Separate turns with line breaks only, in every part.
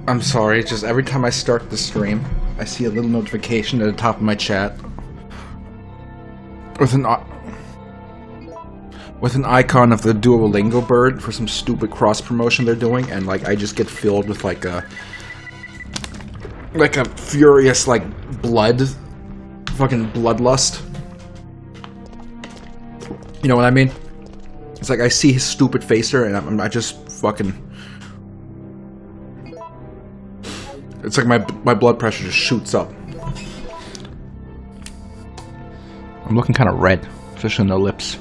I'm sorry, just every time I start the stream, I see a little notification at the top of my chat with an icon of the Duolingo bird for some stupid cross promotion they're doing, and like I just get filled with like a furious fucking bloodlust. You know what I mean? It's like I see his stupid face there, and I just fucking. It's like my blood pressure just shoots up. I'm looking kind of red, especially on the lips.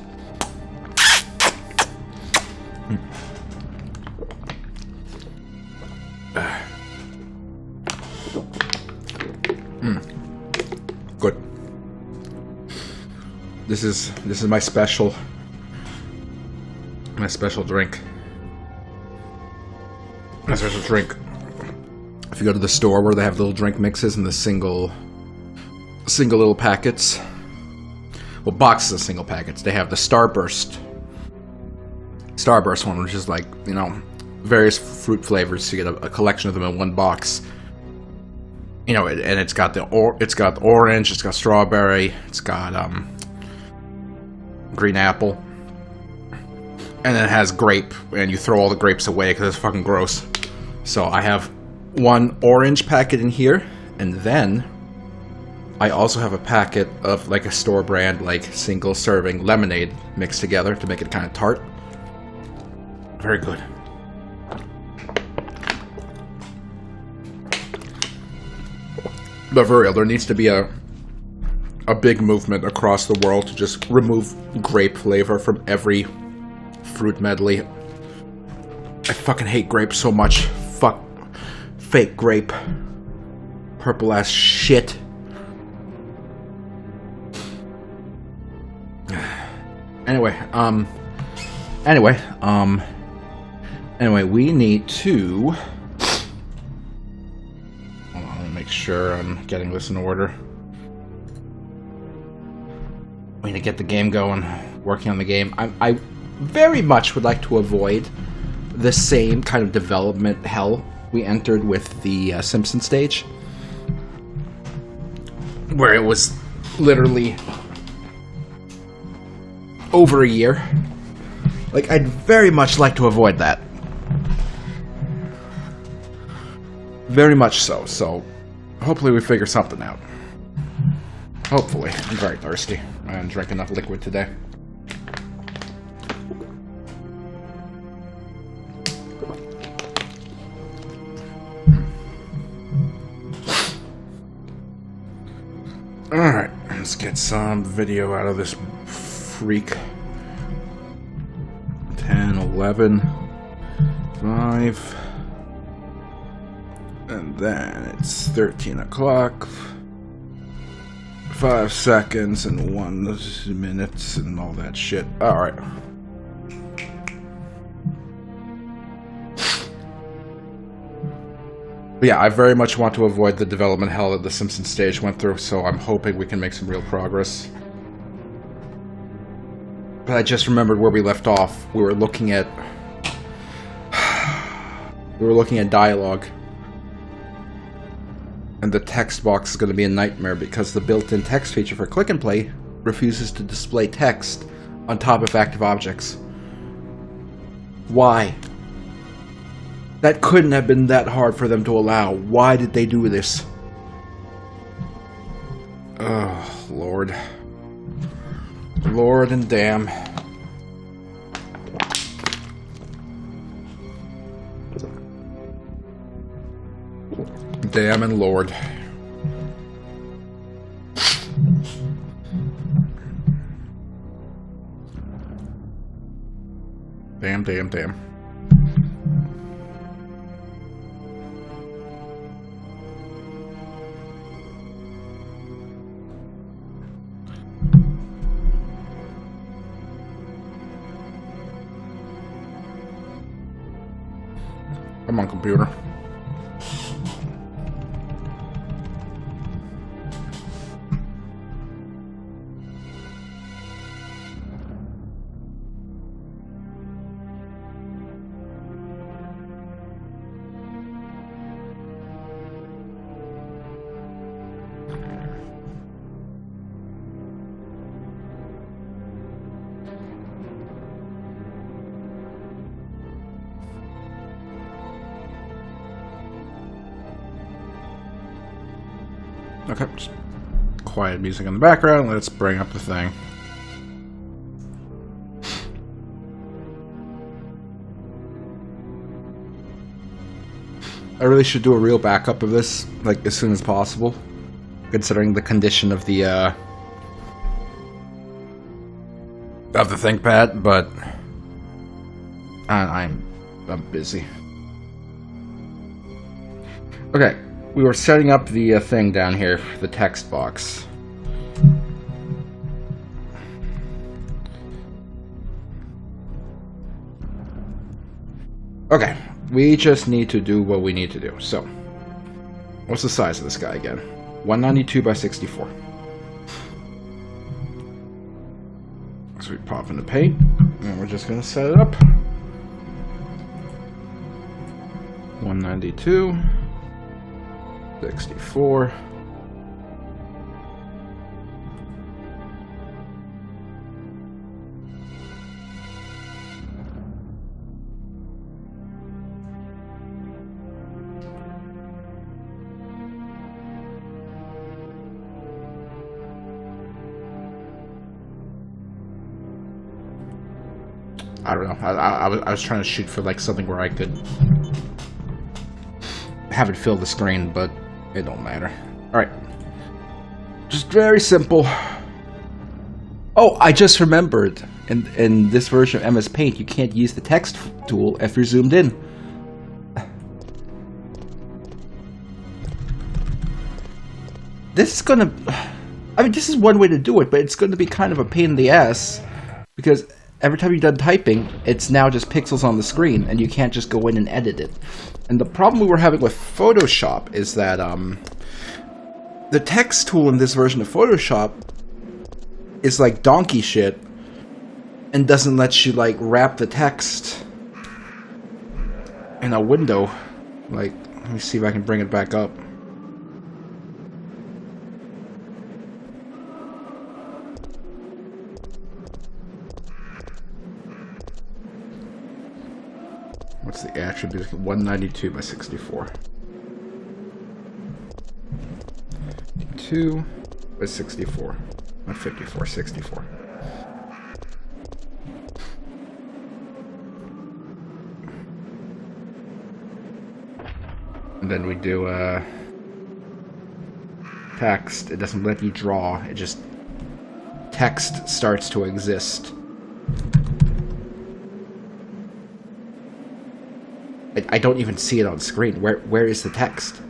Good. This is my special drink. My special drink. If you go to the store where they have little drink mixes in the single little packets, well, boxes of single packets, they have the Starburst one, which is like, you know, various fruit flavors. You get a collection of them in one box. You know, and it's got orange, it's got strawberry, it's got green apple, and then it has grape, and you throw all the grapes away because it's fucking gross. So I have one orange packet in here, and then I also have a packet of like a store brand, like single serving lemonade mixed together to make it kind of tart. Very good. But for real, there needs to be a big movement across the world to just remove grape flavor from every fruit medley. I fucking hate grape so much. Fuck fake grape. Purple ass shit. Anyway, we need to... Hold on, let me make sure I'm getting this in order. We need to get the game going, working on the game. I very much would like to avoid the same kind of development hell we entered with the Simpsons stage, where it was literally over a year. Like, I'd very much like to avoid that. Very much so. So, hopefully we figure something out. Hopefully. I'm very thirsty. I didn't drink enough liquid today. Alright, let's get some video out of this freak. 10, 11, 5, and then it's 13 o'clock, 5 seconds, and 1 minute, and all that shit. Alright. But yeah, I very much want to avoid the development hell that the Simpsons stage went through, so I'm hoping we can make some real progress. But I just remembered where we left off. We were looking at dialogue. And the text box is going to be a nightmare because the built-in text feature for Click and Play refuses to display text on top of active objects. Why? That couldn't have been that hard for them to allow. Why did they do this? Oh, Lord. Lord and damn. Damn and Lord. Damn, damn, damn. Come on, computer. Okay, just quiet music in the background. Let's bring up the thing. I really should do a real backup of this, like, as soon as possible, considering the condition of the ThinkPad, but I'm busy. Okay, we were setting up the thing down here, the text box. Okay, we just need to do what we need to do. So, what's the size of this guy again? 192 by 64. So we pop in the paint, and we're just going to set it up. 192, 64. I don't know. I was trying to shoot for like something where I could have it fill the screen, but it don't matter. Alright. Just very simple. Oh, I just remembered. In this version of MS Paint, you can't use the text tool if you're zoomed in. This is gonna... I mean, this is one way to do it, but it's going to be kind of a pain in the ass. Because every time you're done typing, it's now just pixels on the screen, and you can't just go in and edit it. And the problem we were having with Photoshop is that the text tool in this version of Photoshop is like donkey shit and doesn't let you like wrap the text in a window. Like, let me see if I can bring it back up. What's the attribute? 192 by 64. 2 by 64. Not 54, 64. And then we do text. It doesn't let you draw. It just text starts to exist. I don't even see it on screen. Where is the text?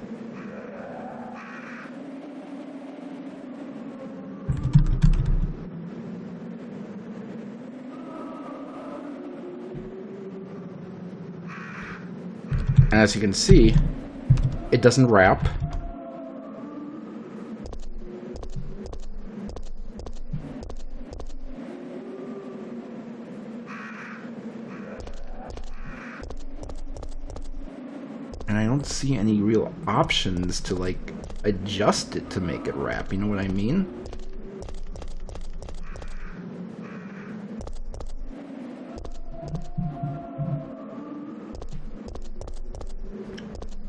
And as you can see, it doesn't wrap. And I don't see any real options to, like, adjust it to make it wrap. You know what I mean?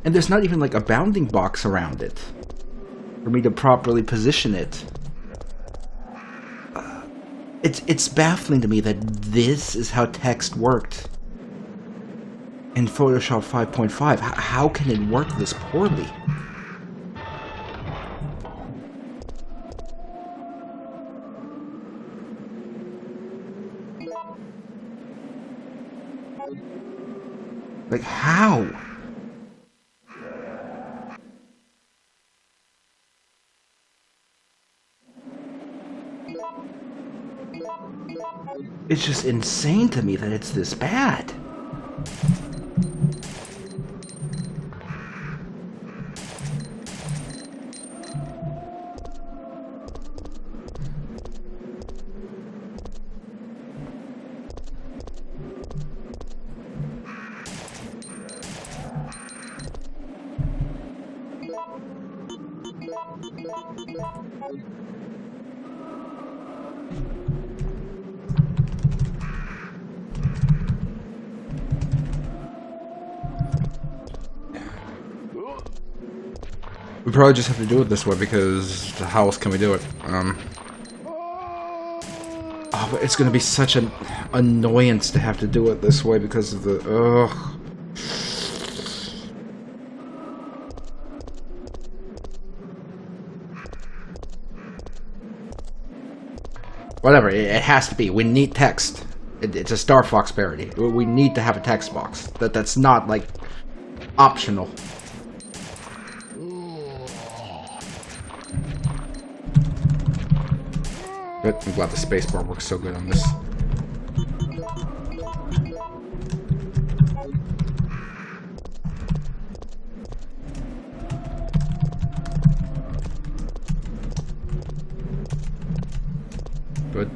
And there's not even, like, a bounding box around it for me to properly position it. It's baffling to me that this is how text worked in Photoshop 5.5. How can it work this poorly? Like, how? It's just insane to me that it's this bad. We probably just have to do it this way because how else can we do it? Oh, but it's gonna be such an annoyance to have to do it this way because of the ugh. Whatever, it has to be. We need text. It's a Star Fox parody. We need to have a text box. That's not like optional. Good. I'm glad the spacebar works so good on this. Good.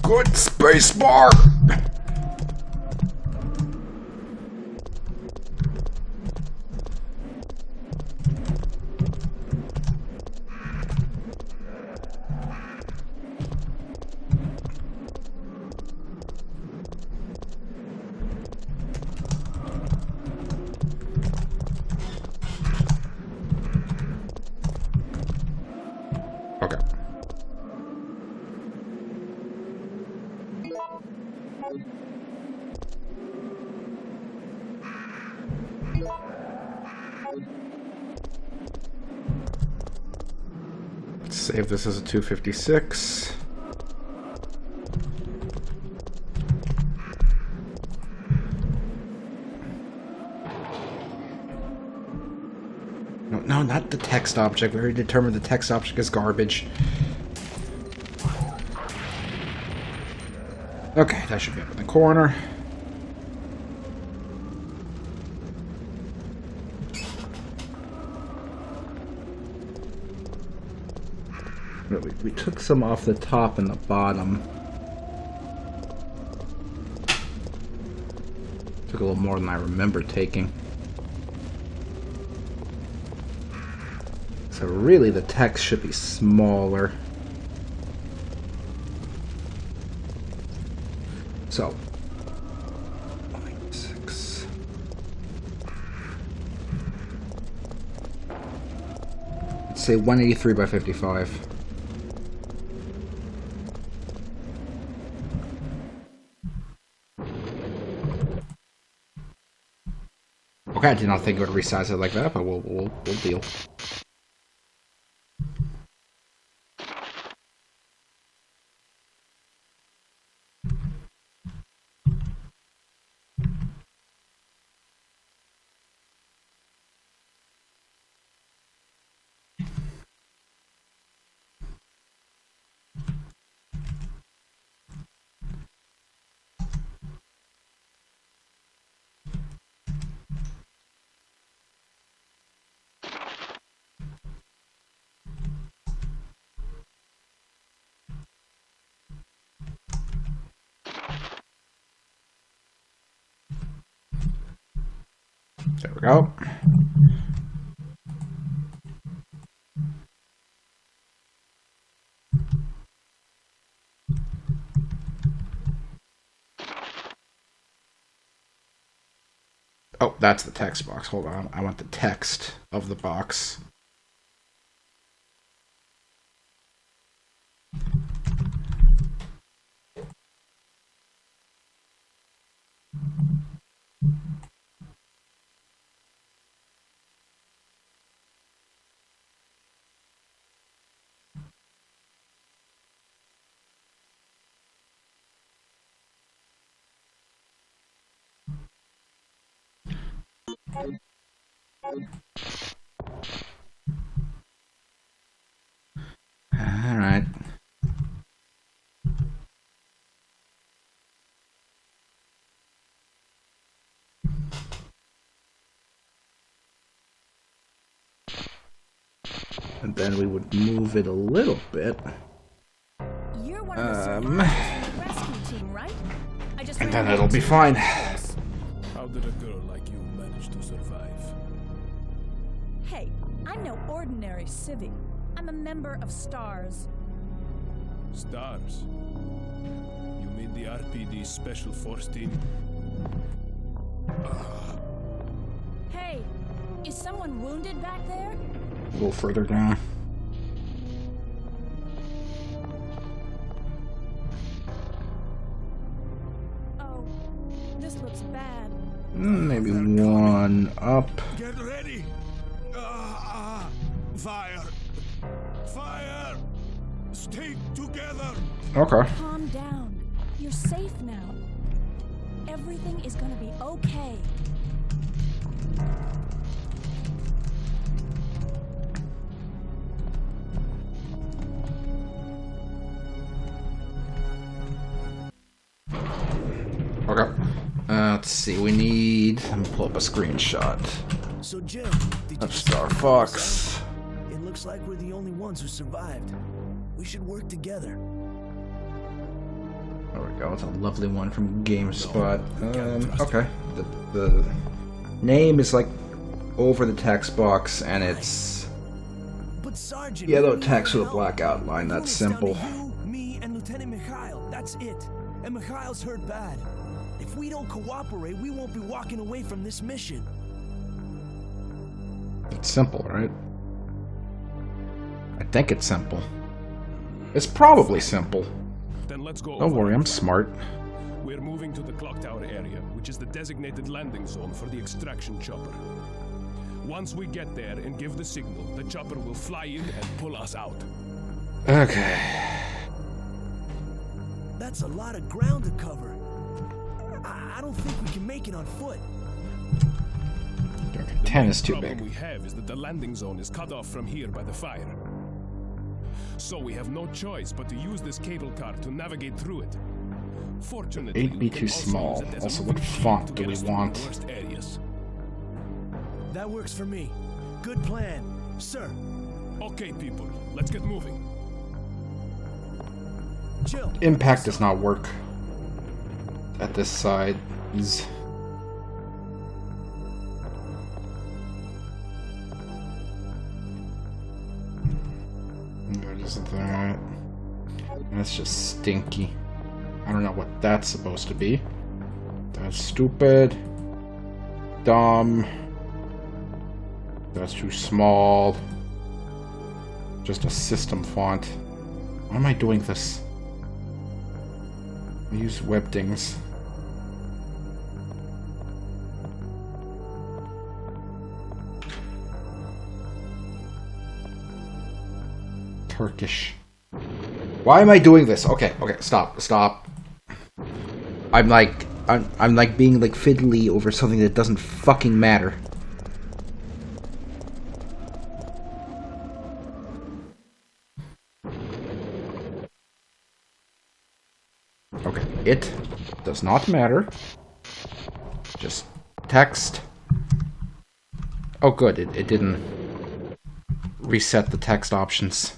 Good spacebar! Okay. Let's save this as a 256. No, not the text object. We already determined the text object is garbage. Okay, that should be up in the corner. We took some off the top and the bottom. Took a little more than I remember taking. So really the text should be smaller. So, 0.6. Let's say 183 by 55. Okay, I did not think it would resize it like that, but we'll deal. There we go. Oh, that's the text box. Hold on. I want the text of the box. All right. And then we would move it a little bit.
You're one of the survivors in the rescue team, right?
And then it'll be fine.
How did a girl like you manage to survive?
Hey, ordinary civvy. I'm a member of STARS.
Stars? You mean the RPD Special Force Team?
Hey, is someone wounded back there?
A little further down.
Oh, this looks bad.
Maybe one up.
Get ready! Fire! Fire! Stay together!
Okay.
Calm down. You're safe now. Everything is gonna be okay.
Okay. Let's see. We need. Let me pull up a screenshot
So Jim, did you
of Star Fox.
It looks like we're the only ones who survived. We should work together.
There we go. It's a lovely one from GameSpot. Okay. The name is like over the text box, and it's
But Sergeant,
yellow
we need
text
your
with a
help.
black outline.
We've
That's
only down to
simple.
You, me, and Lieutenant Mikhail. That's it. And Mikhail's hurt bad. If we don't cooperate, we won't be walking away from this mission.
It's simple, right? I think it's simple. It's probably simple.
Then let's go.
Don't
over
worry,
it.
I'm smart.
We're moving to the clock tower area, which is the designated landing zone for the extraction chopper. Once we get there and give the signal, the chopper will fly in and pull us out.
Okay.
That's a lot of ground to cover. I don't think we can make it on foot.
Okay, 10 is too
problem
big.
we have is that the landing zone is cut off from here by the fire. So we have no choice but to use this cable car to navigate through it. Fortunately,
8B
we
too
can also
small.
use it as a
Also, what
moving
font
shield
do
to
we
get us through the
want?
worst areas.
That works for me. Good plan, sir.
Okay, people, let's get moving.
Jill.
Impact does not work at this size. What is that? That's just stinky. I don't know what that's supposed to be. That's stupid. Dumb. That's too small. Just a system font. Why am I doing this? I use webdings. Turkish. Why am I doing this? Okay, stop. I'm like being like fiddly over something that doesn't fucking matter. Okay, it does not matter. Just text. Oh good, it didn't reset the text options.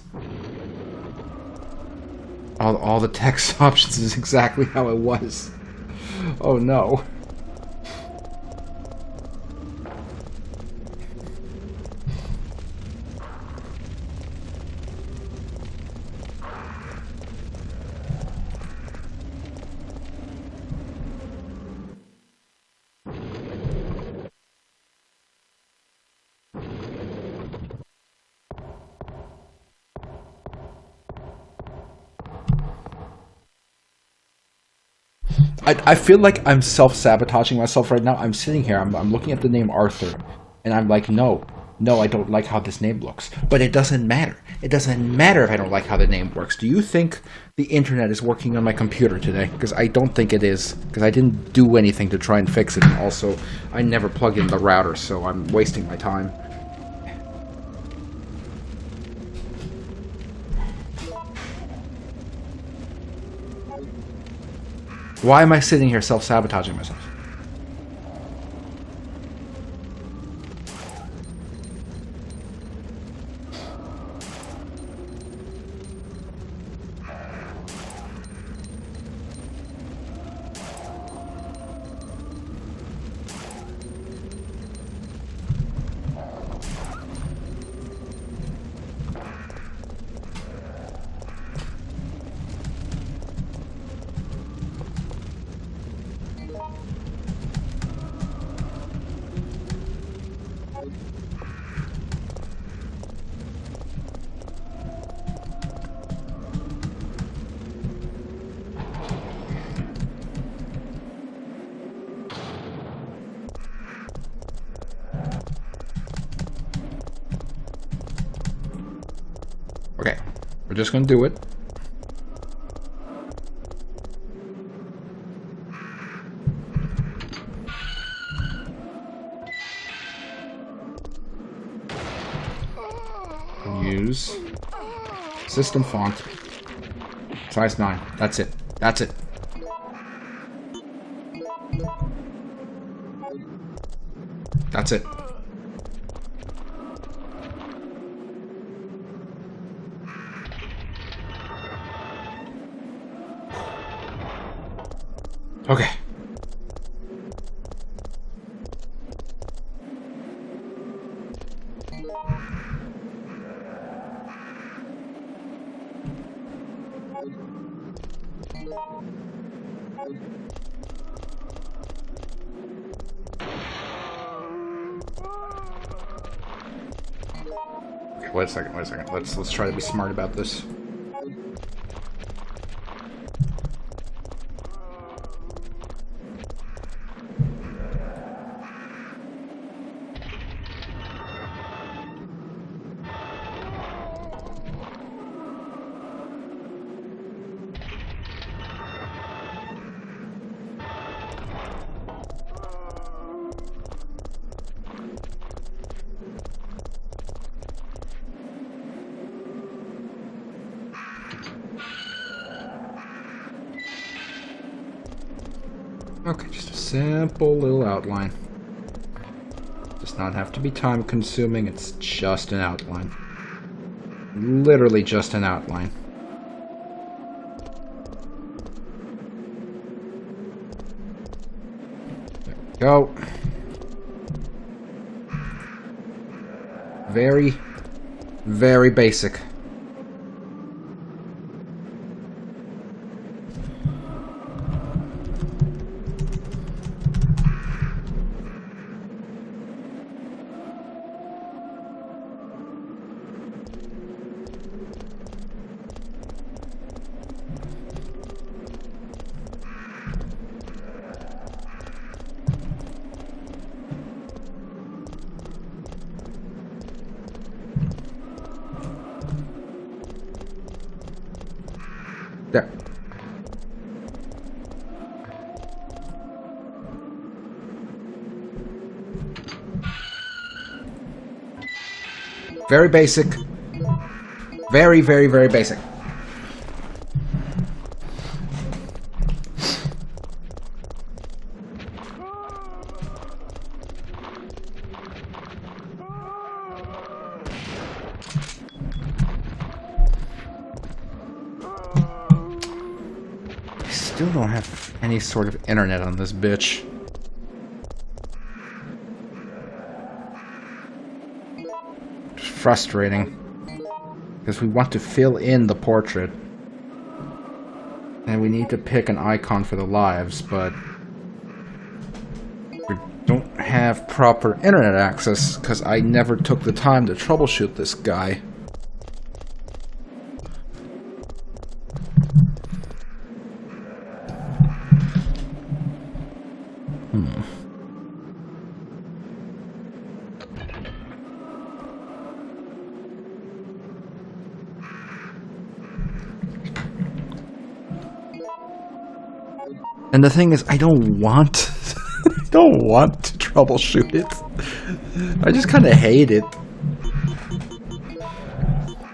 All the text options is exactly how it was. Oh no. I feel like I'm self-sabotaging myself right now. I'm sitting here, I'm looking at the name Arthur, and I'm like, no, I don't like how this name looks. But it doesn't matter. It doesn't matter if I don't like how the name works. Do you think the internet is working on my computer today? Because I don't think it is, because I didn't do anything to try and fix it, and also, I never plug in the router, so I'm wasting my time. Why am I sitting here self-sabotaging myself? Okay, we're just gonna do it. Use system font size 9. That's it. That's it. That's it. Okay. Wait a second, wait a second. Let's try to be smart about this. Okay, just a simple little outline. Does not have to be time consuming, it's just an outline. Literally just an outline. There we go. Very, very basic. There. Very basic. Very, very, very basic. Still don't have any sort of internet on this bitch. It's frustrating. Because we want to fill in the portrait. And we need to pick an icon for the lives, but we don't have proper internet access because I never took the time to troubleshoot this guy. And the thing is, I don't want I don't want to troubleshoot it. I just kind of hate it.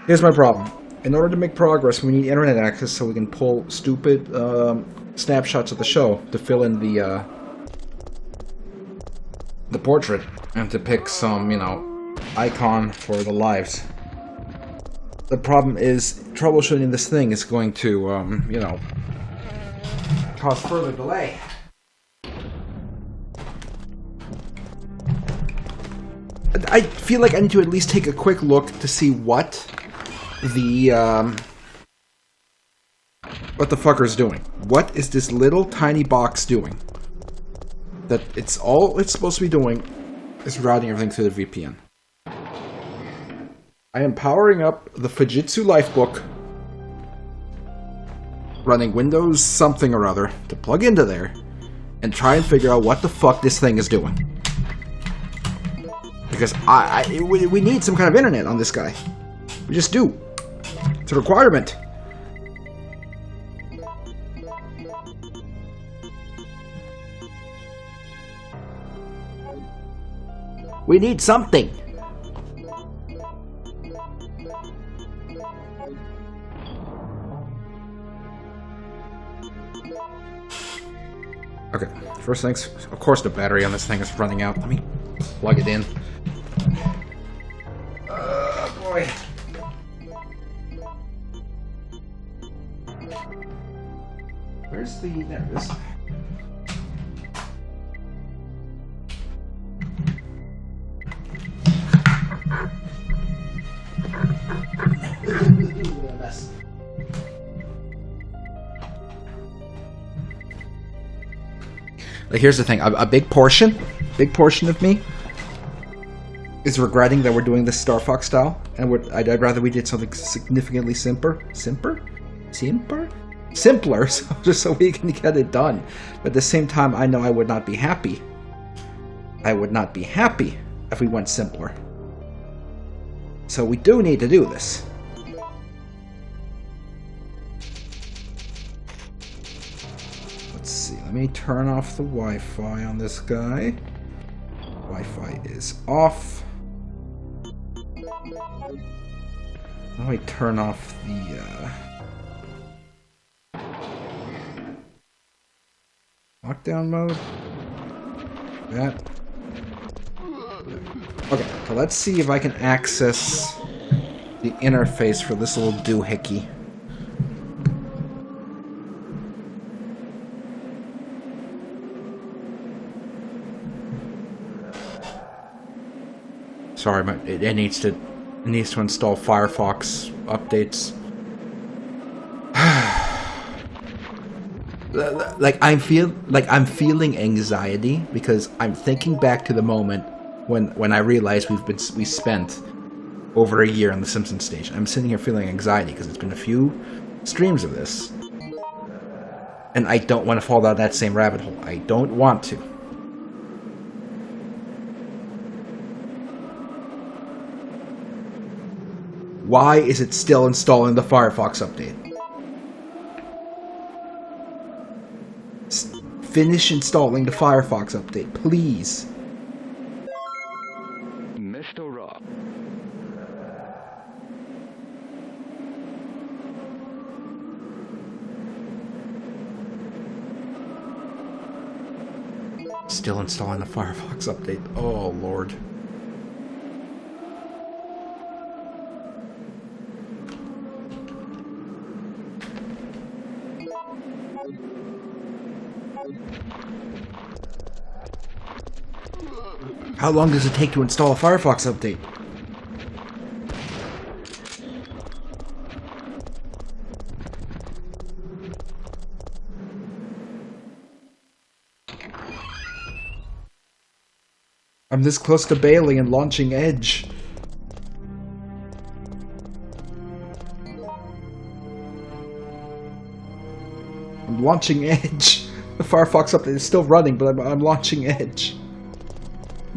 Here's my problem. In order to make progress, we need internet access so we can pull stupid snapshots of the show to fill in the portrait and to pick some, you know, icon for the lives. The problem is troubleshooting this thing is going to, you know, cause further delay. I feel like I need to at least take a quick look to see what the fucker's doing. What is this little tiny box doing? That it's all it's supposed to be doing is routing everything through the VPN. I am powering up the Fujitsu Lifebook, running Windows something or other to plug into there and try and figure out what the fuck this thing is doing. Because we need some kind of internet on this guy. We just do. It's a requirement. We need something. Okay, first things, of course the battery on this thing is running out. Let me plug it in. Boy. Where's the... there it is. Like, here's the thing, a big portion of me is regretting that we're doing this Star Fox style, and I'd rather we did something significantly simpler, so just so we can get it done. But at the same time, I know I would not be happy. I would not be happy if we went simpler. So we do need to do this. Let's see, let me turn off the Wi-Fi on this guy. Wi-Fi is off. Let me turn off the lockdown mode. That. Okay, so let's see if I can access the interface for this little doohickey. Sorry, but it needs to install Firefox updates. I'm feeling anxiety because I'm thinking back to the moment when I realized we spent over a year on the Simpsons stage. I'm sitting here feeling anxiety because it's been a few streams of this, and I don't want to fall down that same rabbit hole. I don't want to. Why is it still installing the Firefox update? Finish installing the Firefox update, please.
Mr. Rock.
Still installing the Firefox update. Oh, Lord. How long does it take to install a Firefox update? I'm this close to bailing and launching Edge. I'm launching Edge. The Firefox update is still running, but I'm launching Edge.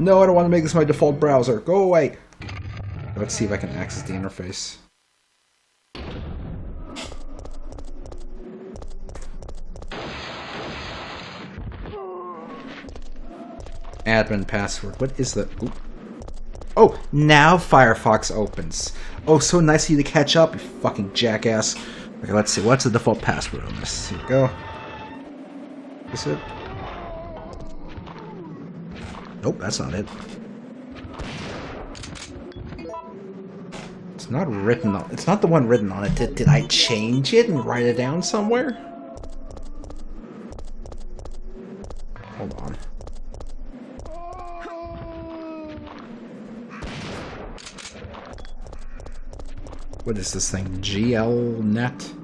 No, I don't want to make this my default browser. Go away. Let's see if I can access the interface. Admin password. What is the... Oop. Oh, now Firefox opens. Oh, so nice of you to catch up, you fucking jackass. Okay, let's see. What's the default password on this? Here we go. Is it? Nope, that's not it. It's not written on... It's not the one written on it. Did I change it and write it down somewhere? Hold on. What is this thing? GLNet?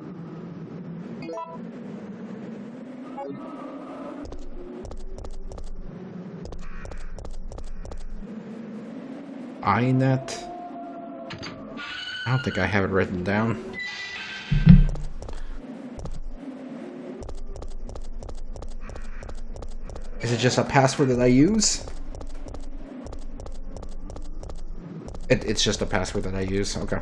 iNet? I don't think I have it written down. Is it just a password that I use? It's just a password that I use, okay.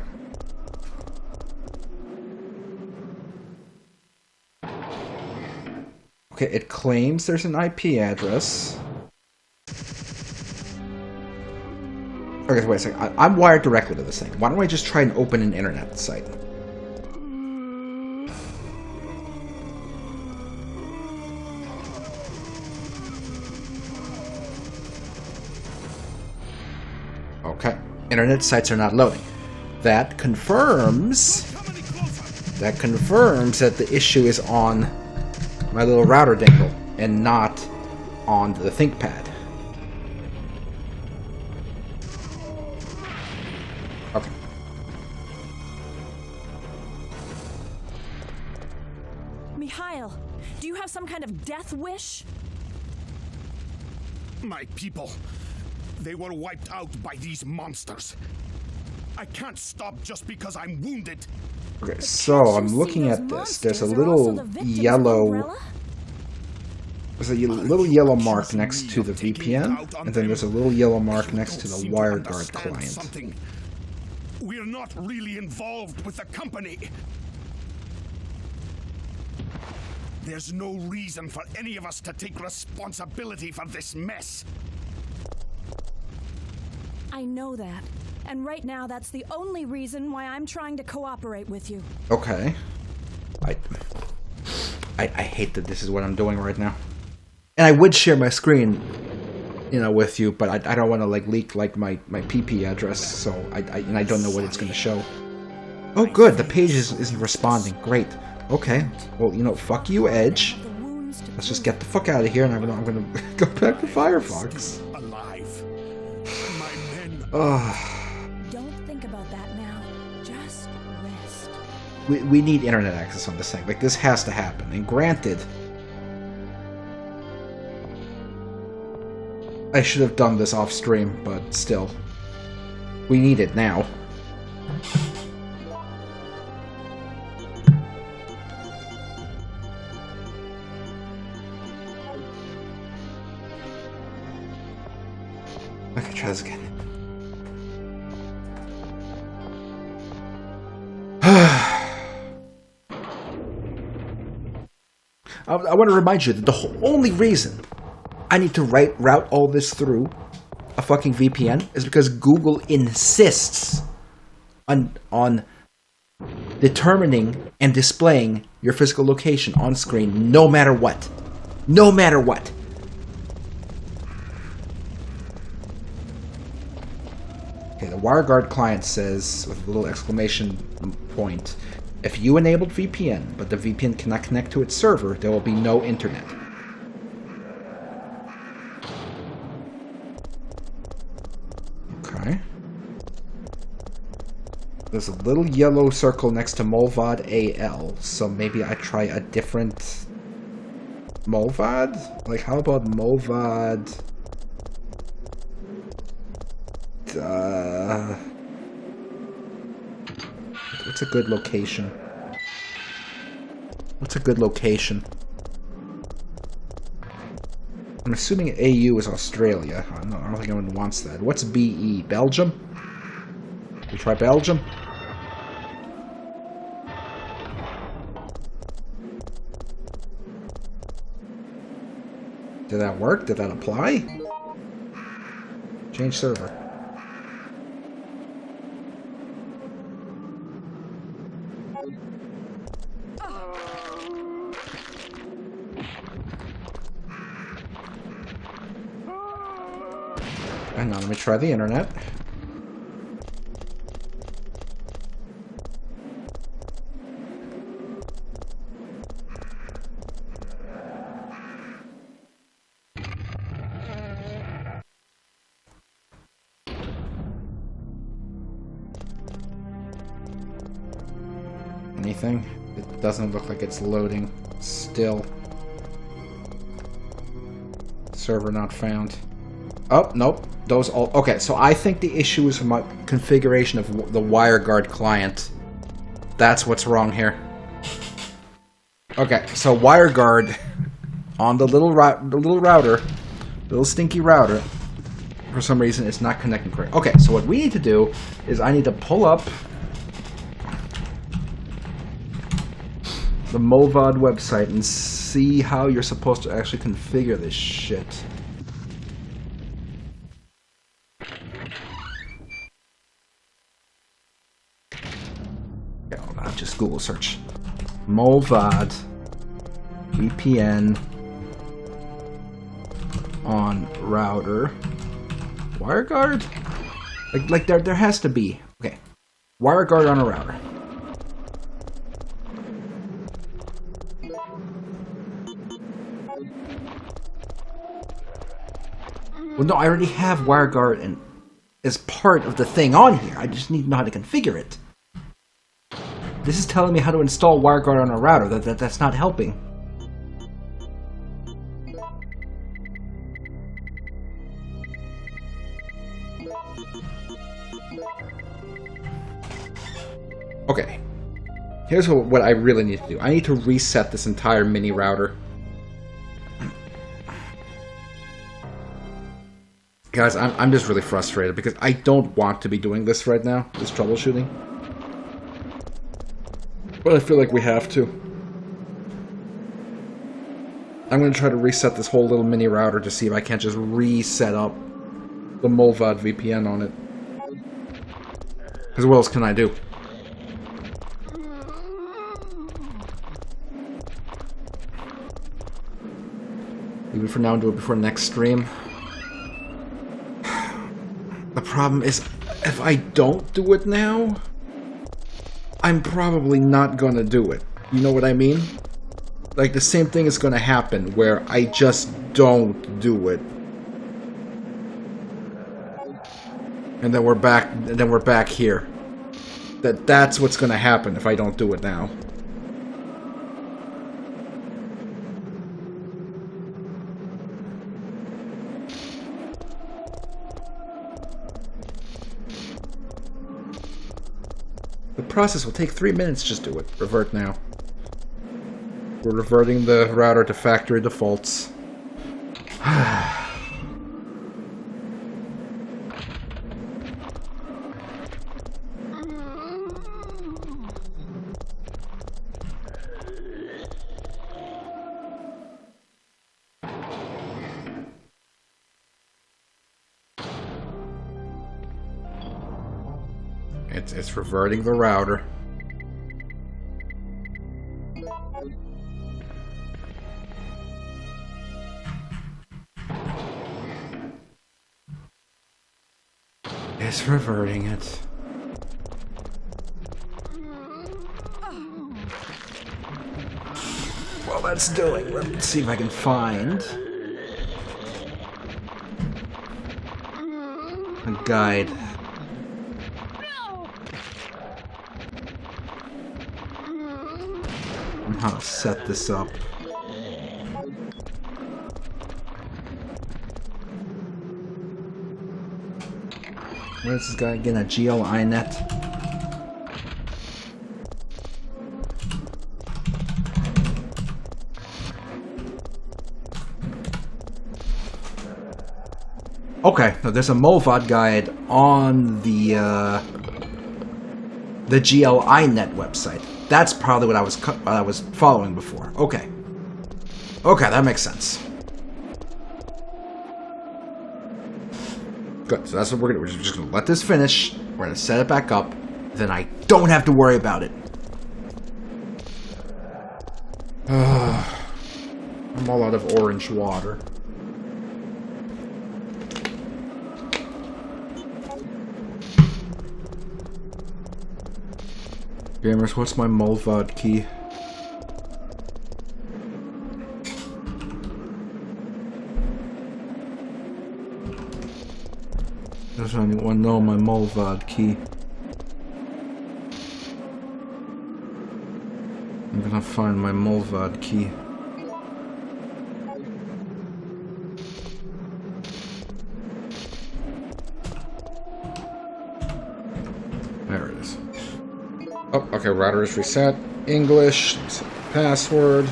Okay, it claims there's an IP address. Okay, so wait a second. I'm wired directly to this thing. Why don't I just try and open an internet site? Okay, internet sites are not loading. That confirms that the issue is on my little router dingle and not on the ThinkPad. Okay.
Mikhail, do you have some kind of death wish?
My people, they were wiped out by these monsters. I can't stop just because I'm wounded.
Okay, so I'm looking at this. There's a little yellow... There's a little yellow mark next to the VPN, and then there's a little yellow mark next to the WireGuard client.
We're not really involved with the company. There's no reason for any of us to take responsibility for this mess.
I know that. And right now, that's the only reason why I'm trying to cooperate with you.
Okay. I hate that this is what I'm doing right now. And I would share my screen, you know, with you, but I don't want to like leak like my PP address, so I don't know what it's going to show. Oh, good. The page isn't responding. Great. Okay. Well, you know, fuck you, Edge. Let's just get the fuck out of here, and I'm gonna go back to Firefox.
Alive. My men.
Don't think about that now. Just rest.
We need internet access on this thing. Like, this has to happen. And granted, I should have done this off stream, but still, we need it now. Okay, try this again. I want to remind you that the only reason I need to route all this through a fucking VPN is because Google insists on determining and displaying your physical location on screen no matter what. No matter what. Okay, the WireGuard client says, with a little exclamation point, if you enabled VPN, but the VPN cannot connect to its server, there will be no internet. Okay. There's a little yellow circle next to Molvad AL, so maybe I try a different Molvad? Like, how about Molvad... what's a good location? What's a good location? I'm assuming AU is Australia. I don't think anyone wants that. What's BE? Belgium? We try Belgium? Did that work? Did that apply? Change server. Hang on, let me try the internet. Anything? It doesn't look like it's loading still. Server not found. Oh, nope. Those all... Okay, so I think the issue is my configuration of the WireGuard client. That's what's wrong here. Okay, so WireGuard on the little router, little stinky router, for some reason it's not connecting correctly. Okay, so what we need to do is I need to pull up the Movod website and see how you're supposed to actually configure this shit. No, not just Google search. Movod VPN on router. WireGuard? Like there has to be. Okay. WireGuard on a router. Well, no, I already have WireGuard and as part of the thing on here. I just need to know how to configure it. This is telling me how to install WireGuard on a router. That's not helping. Okay. Here's what I really need to do. I need to reset this entire mini router. Guys, I'm just really frustrated because I don't want to be doing this right now, this troubleshooting. But I feel like we have to. I'm going to try to reset this whole little mini router to see if I can't just reset up the Movod VPN on it. Because what else can I do? Leave it for now and do it before next stream. The problem is, if I don't do it now, I'm probably not gonna do it. You know what I mean? Like, the same thing is gonna happen, where I just don't do it. And then we're back here. That's what's gonna happen if I don't do it now. The process will take 3 minutes. Just do it. Revert now. We're reverting the router to factory defaults. It's reverting the router. It's reverting it. Well, that's doing. Let's see if I can find a guide. On how to set this up. Where's this guy getting a GLI net? Okay, now there's a Movod guide on the GLI net website. That's probably what I was following before. Okay. Okay, that makes sense. Good. So that's what we're just gonna let this finish. We're gonna set it back up. Then I don't have to worry about it. I'm all out of orange water. Gamers, what's my Movod key? Does anyone know my Movod key? I'm gonna find my Movod key. There it is. Oh, okay, router is reset. English, set the password.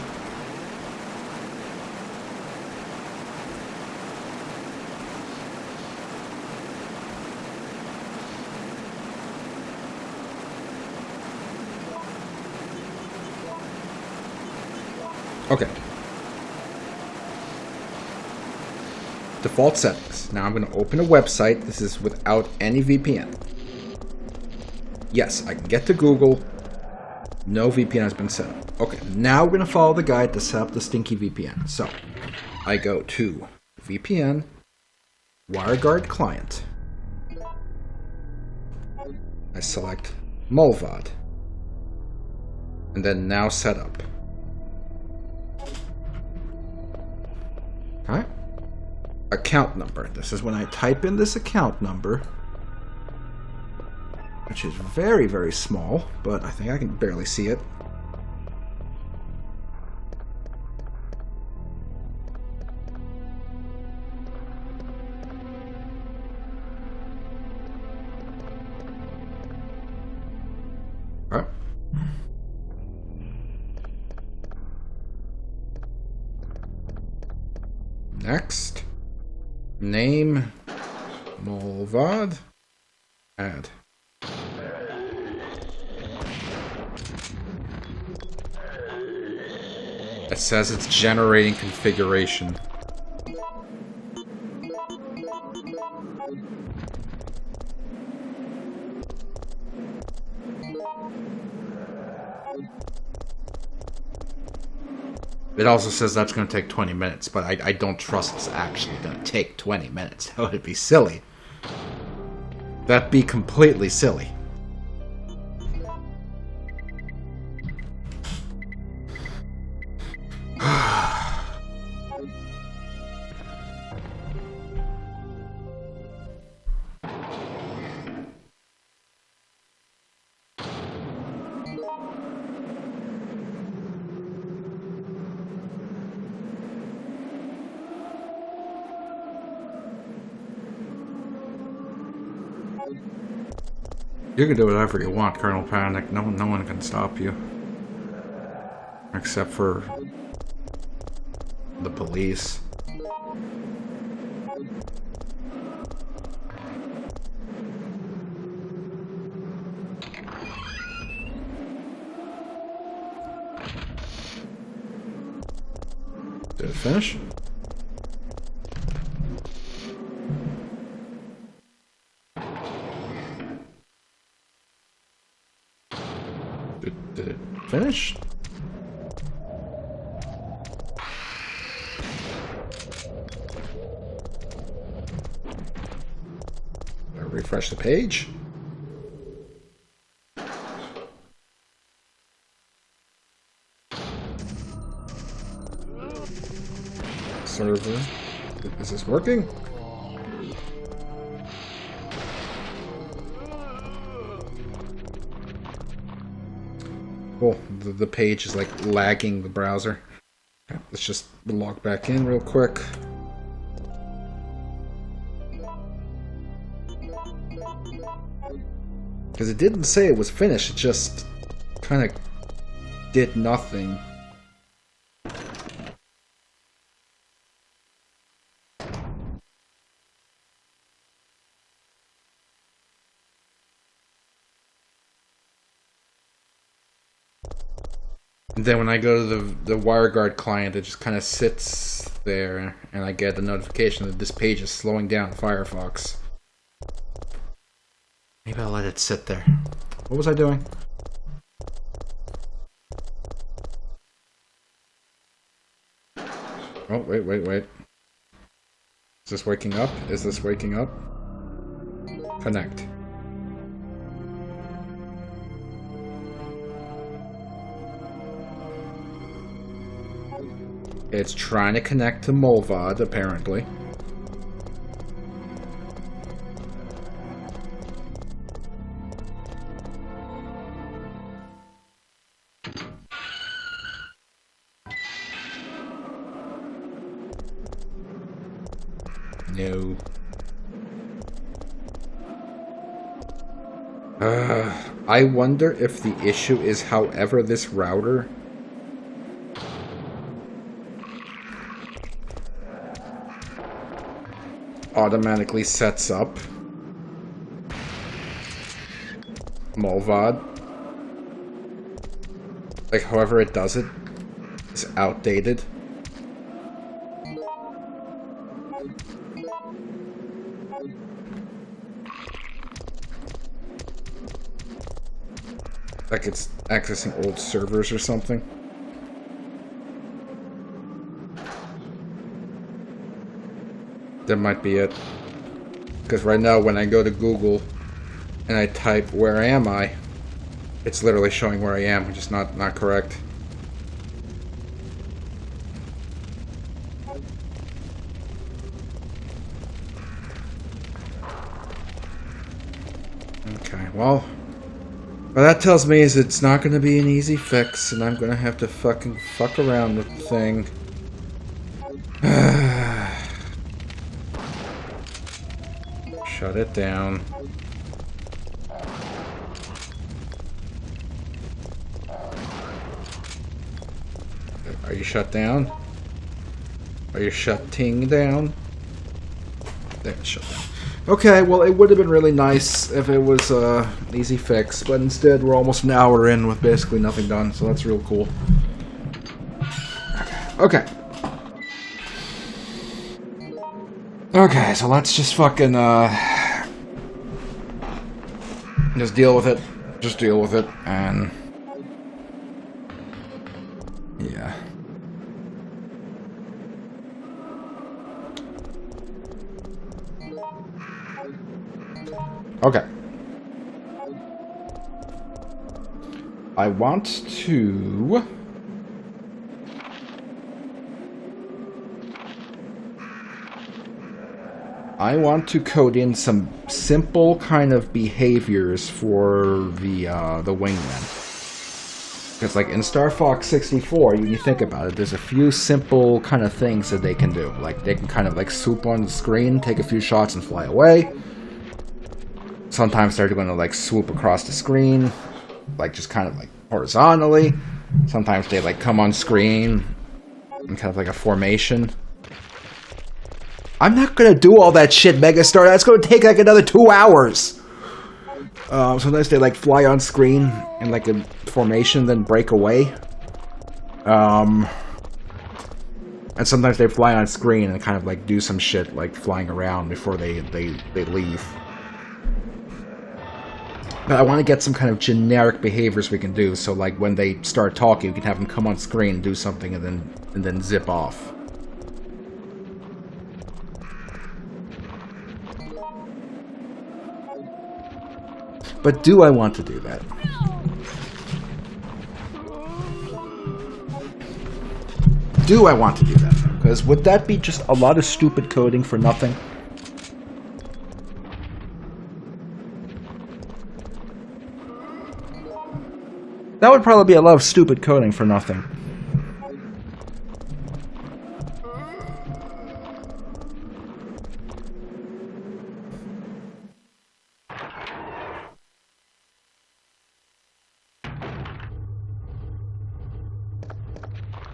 Okay. Default settings. Now I'm going to open a website. This is without any VPN. Yes, I can get to Google. No VPN has been set up. Okay, now we're going to follow the guide to set up the stinky VPN. So, I go to VPN, WireGuard client. I select Mulvad. And then now set up. Okay. Account number. This is when I type in this account number, which is very, very small, but I think I can barely see it. All right. Next. Name. Mulvad. Add. It says it's generating configuration. It also says that's going to take 20 minutes, but I don't trust it's actually going to take 20 minutes. That would be silly. That'd be completely silly. You can do whatever you want, Colonel Panic. No one can stop you. Except for the police. Did it finish? Did it finish? Refresh the page. Server. Is this working? Oh, the page is like lagging the browser. Okay, let's just log back in real quick. Because it didn't say it was finished, it just kind of did nothing. And then when I go to the WireGuard client, it just kind of sits there, and I get a notification that this page is slowing down Firefox. Maybe I'll let it sit there. What was I doing? Oh, wait. Is this waking up? Is this waking up? Connect. It's trying to connect to Mulvad, apparently. No. I wonder if the issue is however this router automatically sets up Mulvad. Like, however it does it. is outdated. Like it's accessing old servers or something. That might be it. Because right now when I go to Google and I type "where am I," it's literally showing where I am, which is not correct. Okay, well, what that tells me is it's not going to be an easy fix, and I'm going to have to fucking fuck around with the thing. Shut it down. Are you shut down? Are you shutting down? There, it's shut down. Okay, well, it would have been really nice if it was an easy fix, but instead we're almost an hour in with basically nothing done, so that's real cool. Okay. Okay, so let's just fucking, just deal with it. Just deal with it, and... yeah. Okay. I want to... code in some simple kind of behaviors for the wingman. Because like in Star Fox 64, you think about it, there's a few simple kind of things that they can do. Like they can kind of like swoop on the screen, take a few shots and fly away. Sometimes they're going to like swoop across the screen, like just kind of like horizontally. Sometimes they like come on screen in kind of like a formation. I'm not going to do all that shit, Megastar. That's going to take like another 2 hours. Sometimes they like fly on screen in like a formation, then break away. And sometimes they fly on screen and kind of like do some shit like flying around before they leave. But I want to get some kind of generic behaviors we can do, so like when they start talking, we can have them come on screen, do something, and then zip off. But do I want to do that? Do I want to do that? Because would that be just a lot of stupid coding for nothing? That would probably be a lot of stupid coding for nothing.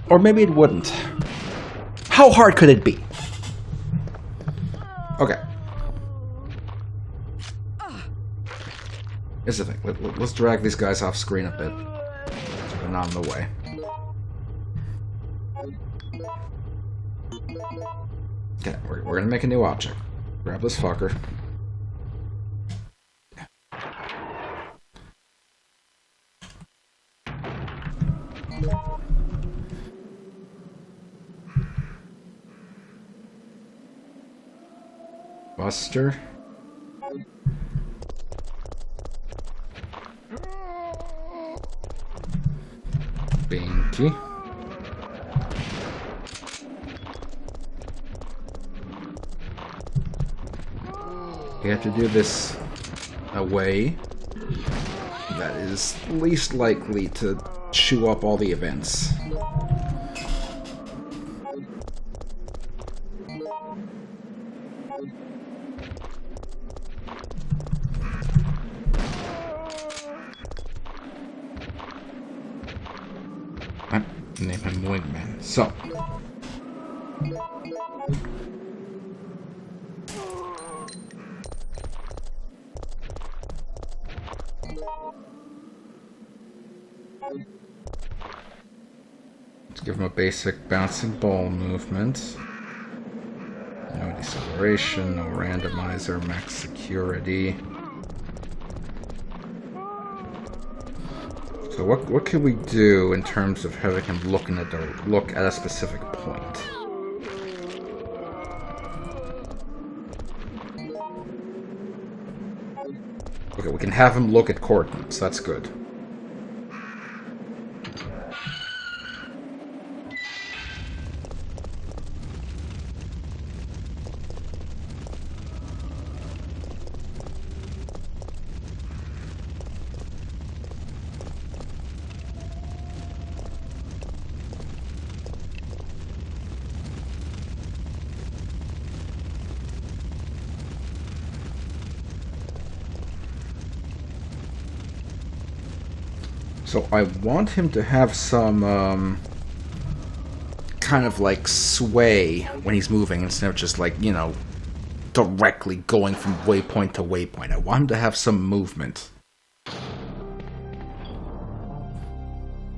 Or maybe it wouldn't. How hard could it be? Okay. Here's the thing. Let's drag these guys off screen a bit. So they're not in the way. Okay, we're gonna make a new object. Grab this fucker. Buster. Binky. You have to do this a way that is least likely to chew up all the events. Name him Wingman. So. Let's give him a basic bouncing ball movement. No deceleration, no randomizer, max security. So what can we do in terms of having him look at a specific point? Okay, we can have him look at coordinates. That's good. So I want him to have some kind of like sway when he's moving instead of just like, you know, directly going from waypoint to waypoint. I want him to have some movement.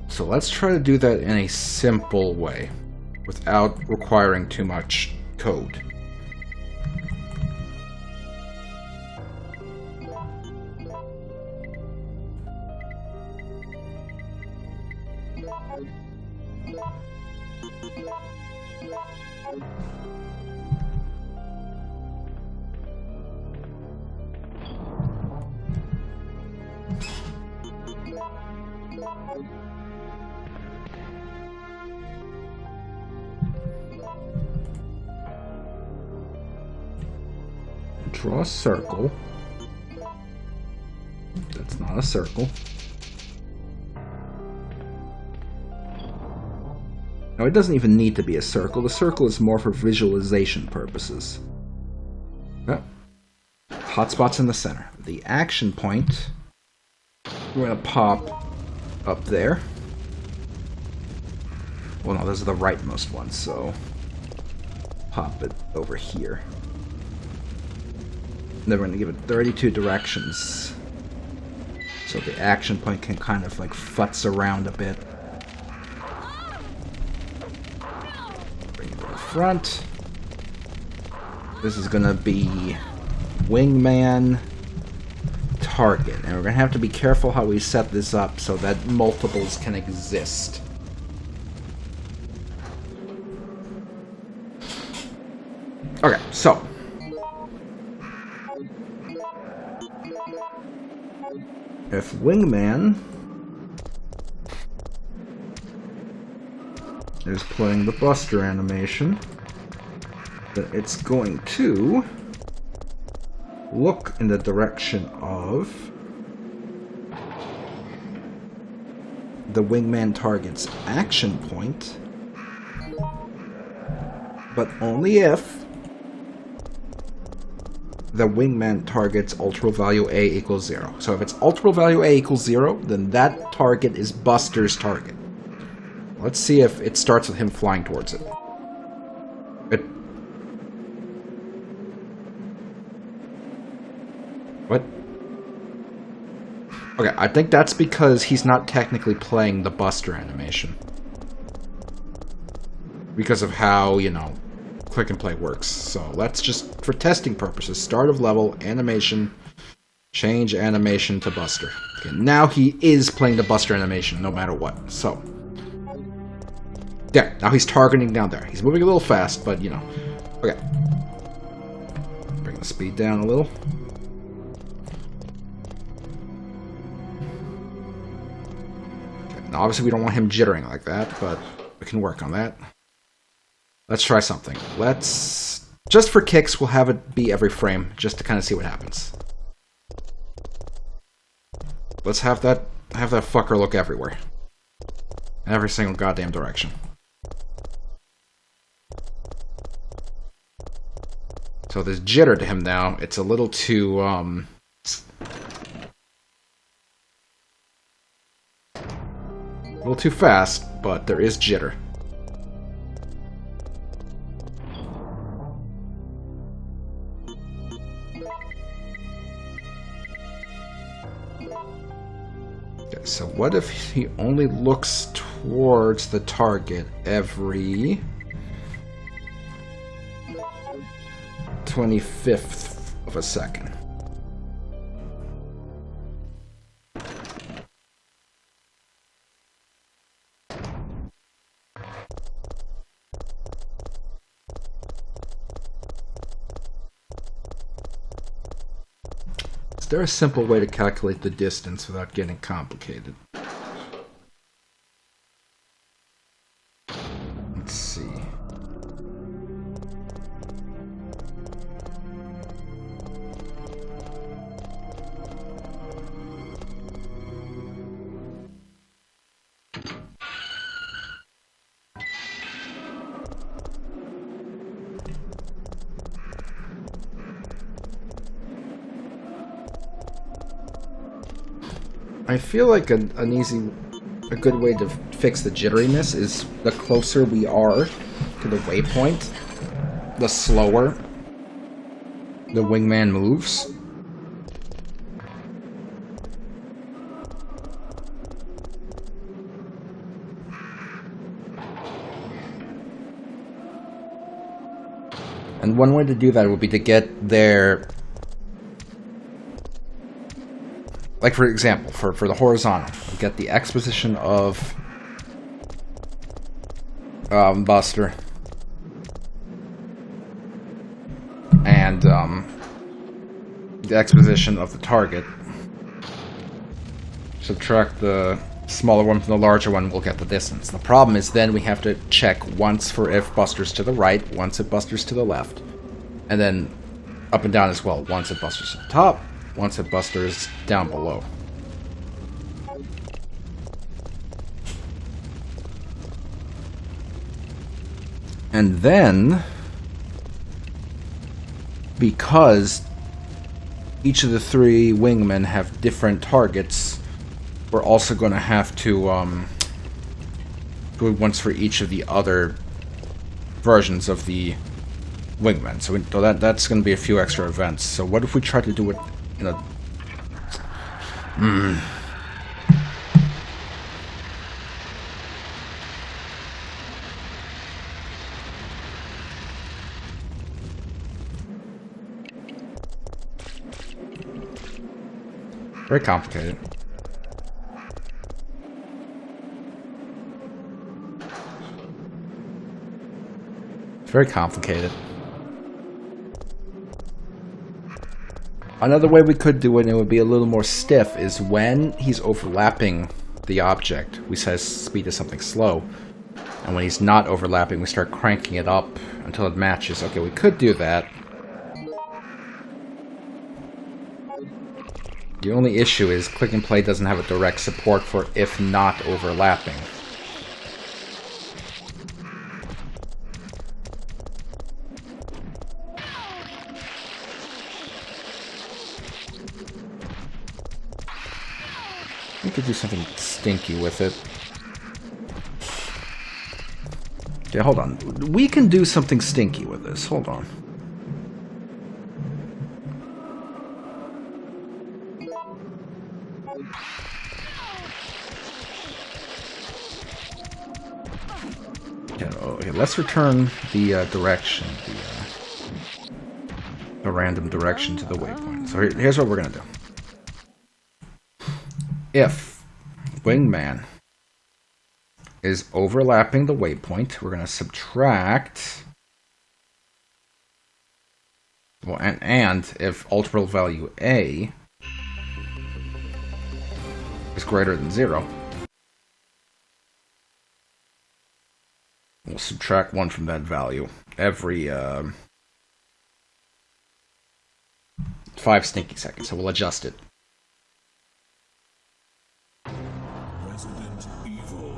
So let's try to do that in a simple way without requiring too much code. Draw a circle. That's not a circle. Now, it doesn't even need to be a circle. The circle is more for visualization purposes. Oh. Hotspot's in the center. The action point, we're going to pop up there. Well, no, those are the rightmost ones, so pop it over here. And then we're going to give it 32 directions. So the action point can kind of like futz around a bit. Bring it to the front. This is going to be wingman target. And we're going to have to be careful how we set this up so that multiples can exist. Okay, so if wingman is playing the Buster animation, then it's going to look in the direction of the wingman target's action point, but only if the wingman target's ultimate value A equals 0. So if its ultimate value A equals 0, then that target is Buster's target. Let's see if it starts with him flying towards it. What? Okay, I think that's because he's not technically playing the Buster animation. Because of how, you know, click and play works. So let's just, for testing purposes, start of level, animation, change animation to Buster. Okay, now he is playing the Buster animation no matter what. So, yeah, now he's targeting down there. He's moving a little fast, but you know. Okay. Bring the speed down a little. Okay, now obviously we don't want him jittering like that, but we can work on that. Let's try something. Let's, just for kicks, we'll have it be every frame, just to kind of see what happens. Let's have that fucker look everywhere. In every single goddamn direction. So there's jitter to him now. It's a little too, a little too fast, but there is jitter. So what if he only looks towards the target every 25th of a second. Is there a simple way to calculate the distance without getting complicated? Let's see. I feel like a good way to fix the jitteriness is the closer we are to the waypoint, the slower the wingman moves. And one way to do that would be to get there. Like, for example, for the horizontal, get the X position of Buster and the X position of the target. Subtract the smaller one from the larger one, we'll get the distance. The problem is then we have to check once for if Buster's to the right, once if Buster's to the left, and then up and down as well. Once if Buster's to the top, once it Buster's down below. And then, because each of the three wingmen have different targets, we're also going to have to do it once for each of the other versions of the wingmen. So that's going to be a few extra events. So what if we try to do it in a... Very complicated. It's very complicated. Another way we could do it, and it would be a little more stiff, is when he's overlapping the object, we set his speed to something slow. And when he's not overlapping, we start cranking it up until it matches. Okay, we could do that. The only issue is Click and Play doesn't have a direct support for if not overlapping. We could do something stinky with it. Okay, hold on. We can do something stinky with this. Hold on. Okay, let's return the direction, the random direction to the waypoint. So here's what we're gonna do. If wingman is overlapping the waypoint, we're gonna subtract. Well, and if ultimate value A is greater than 0. We'll subtract 1 from that value every 5 stinky seconds, so we'll adjust it.
Resident Evil.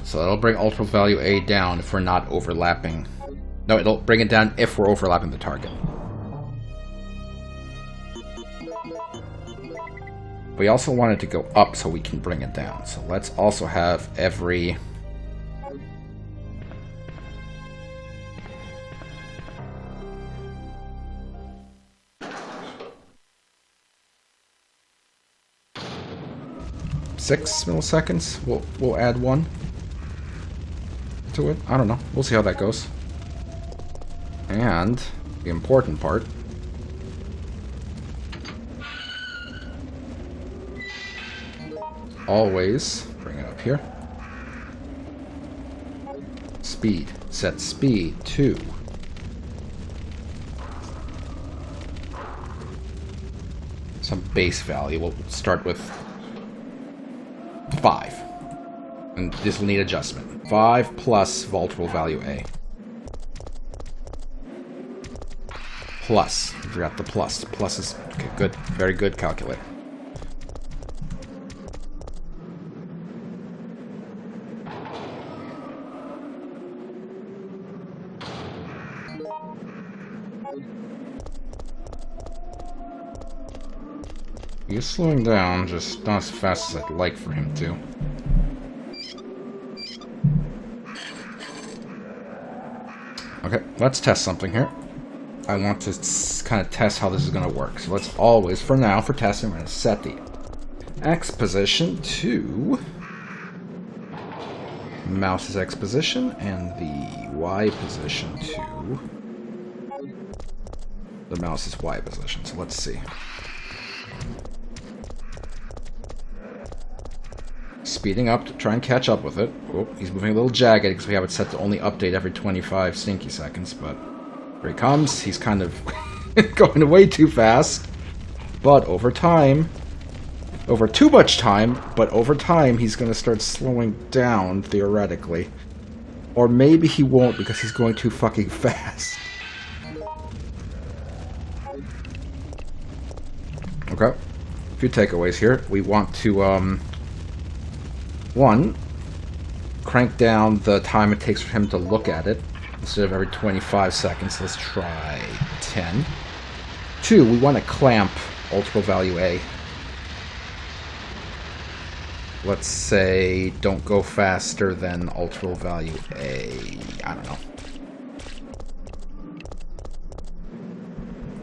So that'll bring ultimate value A down if we're not overlapping. No, it'll bring it down if we're overlapping the target. We also want it to go up so we can bring it down. So let's also have every... ...6 milliseconds. We'll add 1 to it. I don't know. We'll see how that goes. And the important part. Always bring it up here. Speed. Set speed to some base value. We'll start with 5. And this will need adjustment. 5 plus multiple value A. Plus. I forgot the plus. Plus is okay, good. Very good calculator. He's slowing down, just not as fast as I'd like for him to. Okay, let's test something here. I want to kind of test how this is going to work. So let's always, for now, for testing, we're going to set the X position to mouse's X position and the Y position to the mouse's Y position. So let's see. Speeding up to try and catch up with it. Oh, he's moving a little jagged because we have it set to only update every 25 stinky seconds, but here he comes. He's kind of going way too fast. But over time, over too much time, but over time he's going to start slowing down, theoretically. Or maybe he won't because he's going too fucking fast. Okay. A few takeaways here. We want to, 1, crank down the time it takes for him to look at it. Instead of every 25 seconds, let's try 10. 2, we want to clamp multiple value A. Let's say don't go faster than multiple value A. I don't know.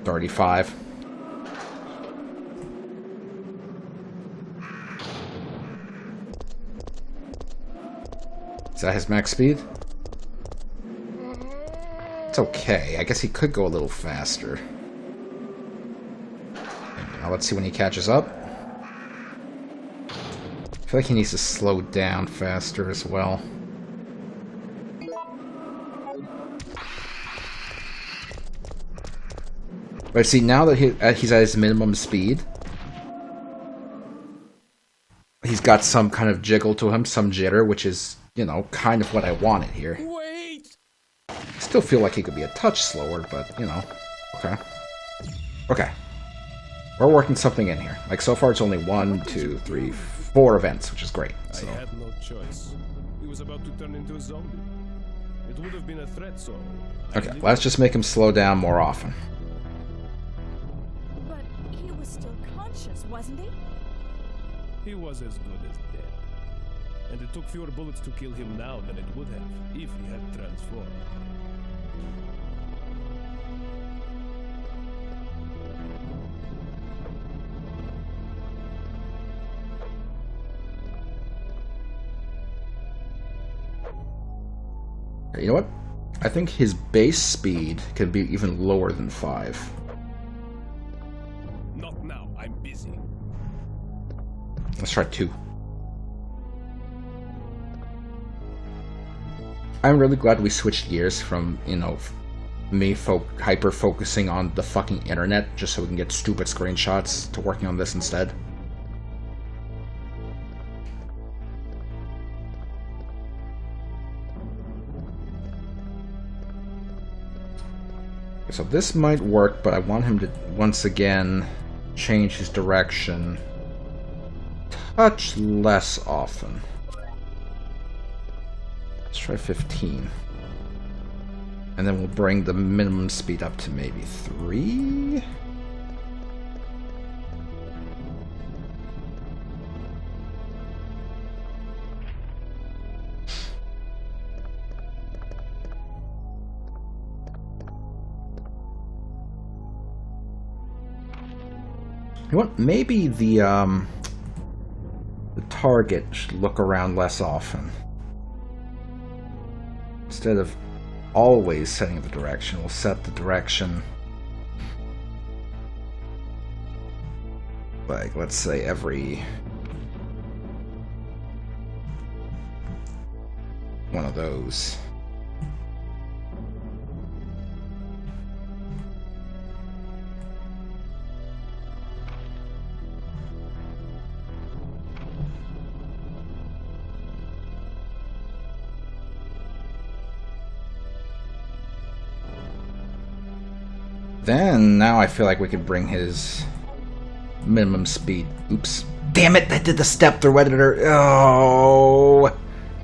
35. Is that his max speed? It's okay. I guess he could go a little faster. Now let's see when he catches up. I feel like he needs to slow down faster as well. But see, now that he's at his minimum speed, he's got some kind of jiggle to him, some jitter, which is, you know, kind of what I wanted here.
Wait!
I still feel like he could be a touch slower, but, you know, okay. Okay. We're working something in here. Like, so far it's only 1, 2, 3, 4 events, which is great. So.
I had no choice. He was about to turn into a zombie. It would have been a threat, so...
Okay, let's just make him slow down more often.
But he was still conscious, wasn't he?
He was as good as dead. And it took fewer bullets to kill him now than it would have if he had transformed.
You know what? I think his base speed can be even lower than 5.
Not now, I'm busy.
Let's try 2. I'm really glad we switched gears from, you know, me hyper-focusing on the fucking internet just so we can get stupid screenshots to working on this instead. So this might work, but I want him to, once again, change his direction touch less often. Let's try 15. And then we'll bring the minimum speed up to maybe 3? You know what? Maybe the target should look around less often. Instead of always setting the direction, we'll set the direction, like, let's say every one of those. Then, now I feel like we could bring his minimum speed. Oops. Damn it, I did the step through editor. Oh,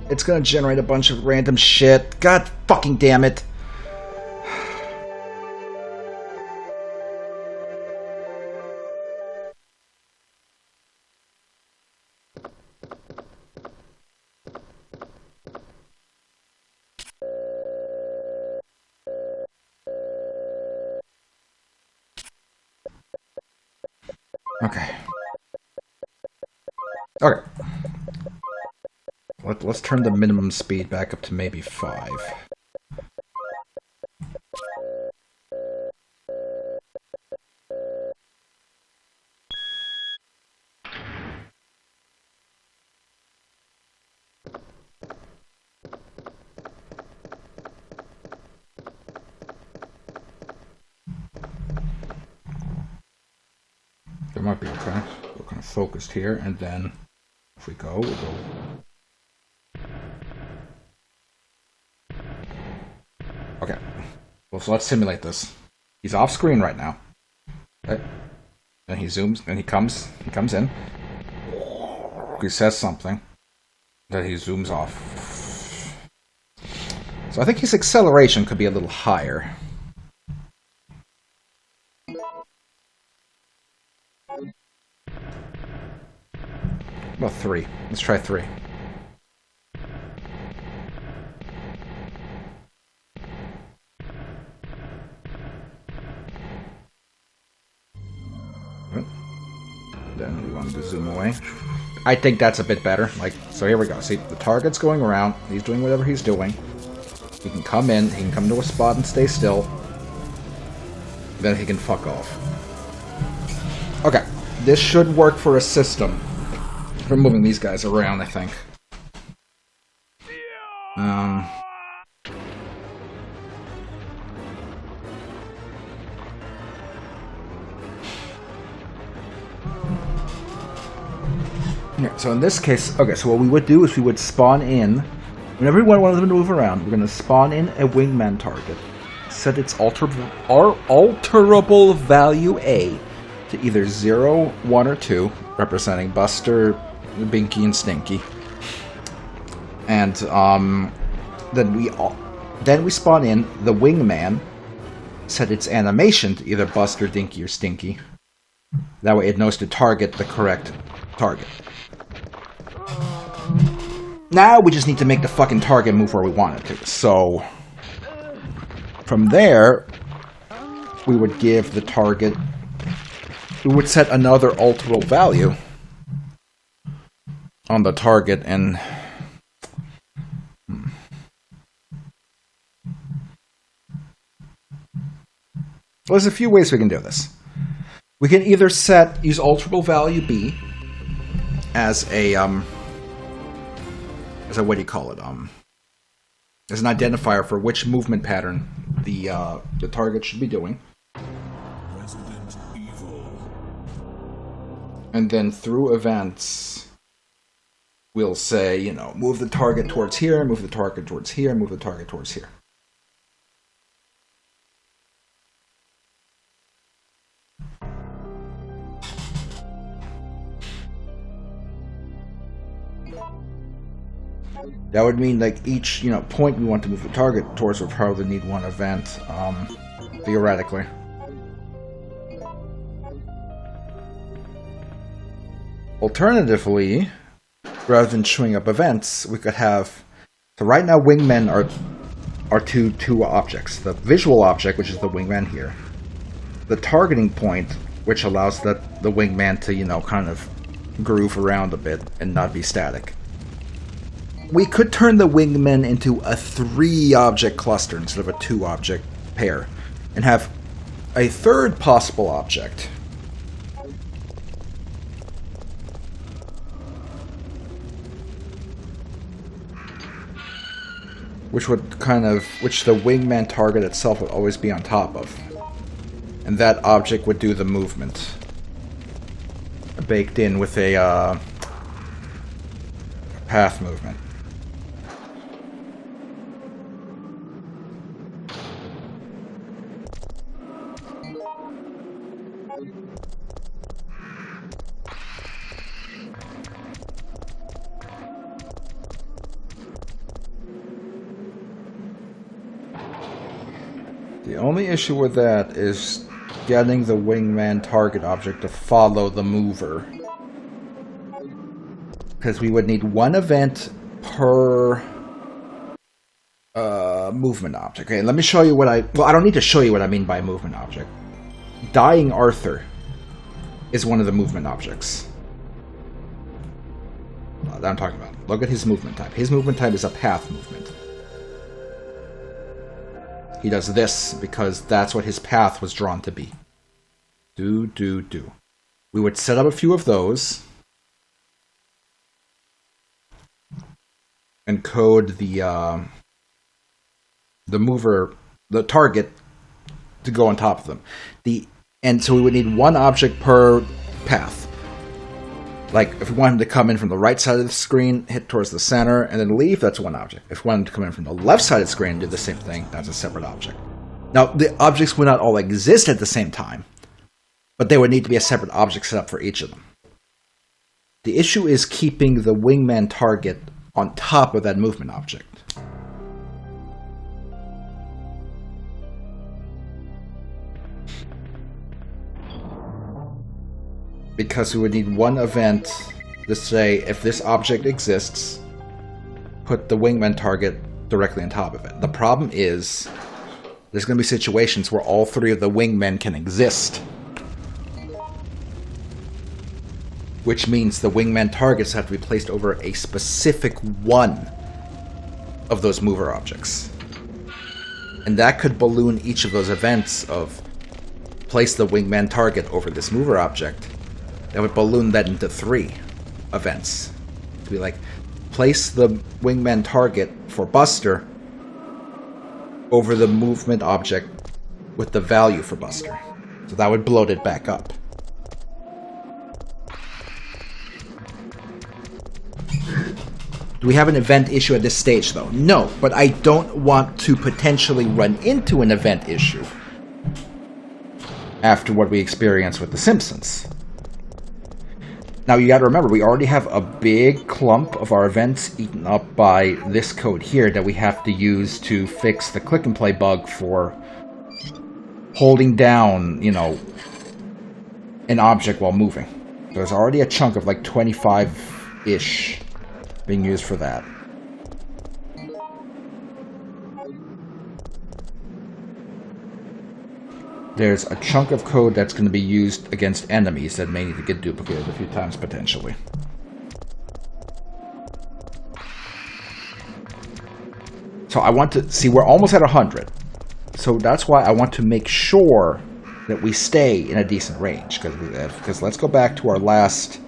it's gonna generate a bunch of random shit. God fucking damn it. Okay. Okay. Let's turn the minimum speed back up to maybe 5. That might be okay. We're kind of focused here, and then if we go, we'll go. Okay. Well, so let's simulate this. He's off screen right now. Okay. Then he zooms, then he comes in. He says something. Then he zooms off. So I think his acceleration could be a little higher. About 3. Let's try 3. Then we want to zoom away. I think that's a bit better. Like, so here we go. See, the target's going around. He's doing whatever he's doing. He can come in. He can come to a spot and stay still. Then he can fuck off. Okay. This should work for a system. For moving these guys around, I think. Yeah, so in this case, okay, so what we would do is we would spawn in, whenever we want one of them to move around, we're going to spawn in a wingman target, set its alterable value A to either 0, 1, or 2, representing Buster, Binky, and Stinky. And then we spawn in the wingman, set its animation to either Buster, Dinky, or Stinky. That way it knows to target the correct target. Now we just need to make the fucking target move where we want it to. So from there, we would give the target, we would set another alterable value on the target, and well, there's a few ways we can do this. We can either use alterable value B as a what do you call it? As an identifier for which movement pattern the target should be doing.
Resident Evil.
And then through events, we'll say, you know, move the target towards here, move the target towards here, move the target towards here. That would mean, like, each, you know, point we want to move the target towards would probably need one event, theoretically. Alternatively, rather than showing up events, we could have... So right now, wingmen are two objects. The visual object, which is the wingman here. The targeting point which allows the wingman to, you know, kind of groove around a bit and not be static. We could turn the wingman into a 3-object cluster instead of a 2-object pair, and have a third possible object. Which the wingman target itself would always be on top of. And that object would do the movement. Baked in with a path movement. The only issue with that is getting the wingman target object to follow the mover. Because we would need one event per movement object. Okay, let me show you what I don't need to show you what I mean by movement object. Dying Arthur is one of the movement objects. That I'm talking about. Look at his movement type. His movement type is a path movement. He does this because that's what his path was drawn to be. Do. We would set up a few of those. And code the mover, the target, to go on top of them. And so we would need one object per path. Like, if we want him to come in from the right side of the screen, hit towards the center, and then leave, that's one object. If we want him to come in from the left side of the screen and do the same thing, that's a separate object. Now, the objects would not all exist at the same time, but there would need to be a separate object set up for each of them. The issue is keeping the wingman target on top of that movement object. Because we would need one event to say, if this object exists, put the wingman target directly on top of it. The problem is, there's going to be situations where all 3 of the wingmen can exist. Which means the wingman targets have to be placed over a specific one of those mover objects. And that could balloon each of those events of place the wingman target over this mover object. That would balloon that into 3 events. To be like, place the wingman target for Buster over the movement object with the value for Buster. So that would bloat it back up. Do we have an event issue at this stage, though? No, but I don't want to potentially run into an event issue after what we experienced with The Simpsons. Now, you gotta remember, we already have a big clump of our events eaten up by this code here that we have to use to fix the click and play bug for holding down, you know, an object while moving. There's already a chunk of like 25-ish being used for that. There's a chunk of code that's going to be used against enemies that may need to get duplicated a few times, potentially. So I want to see, we're almost at 100. So that's why I want to make sure that we stay in a decent range. Because let's go back to our last...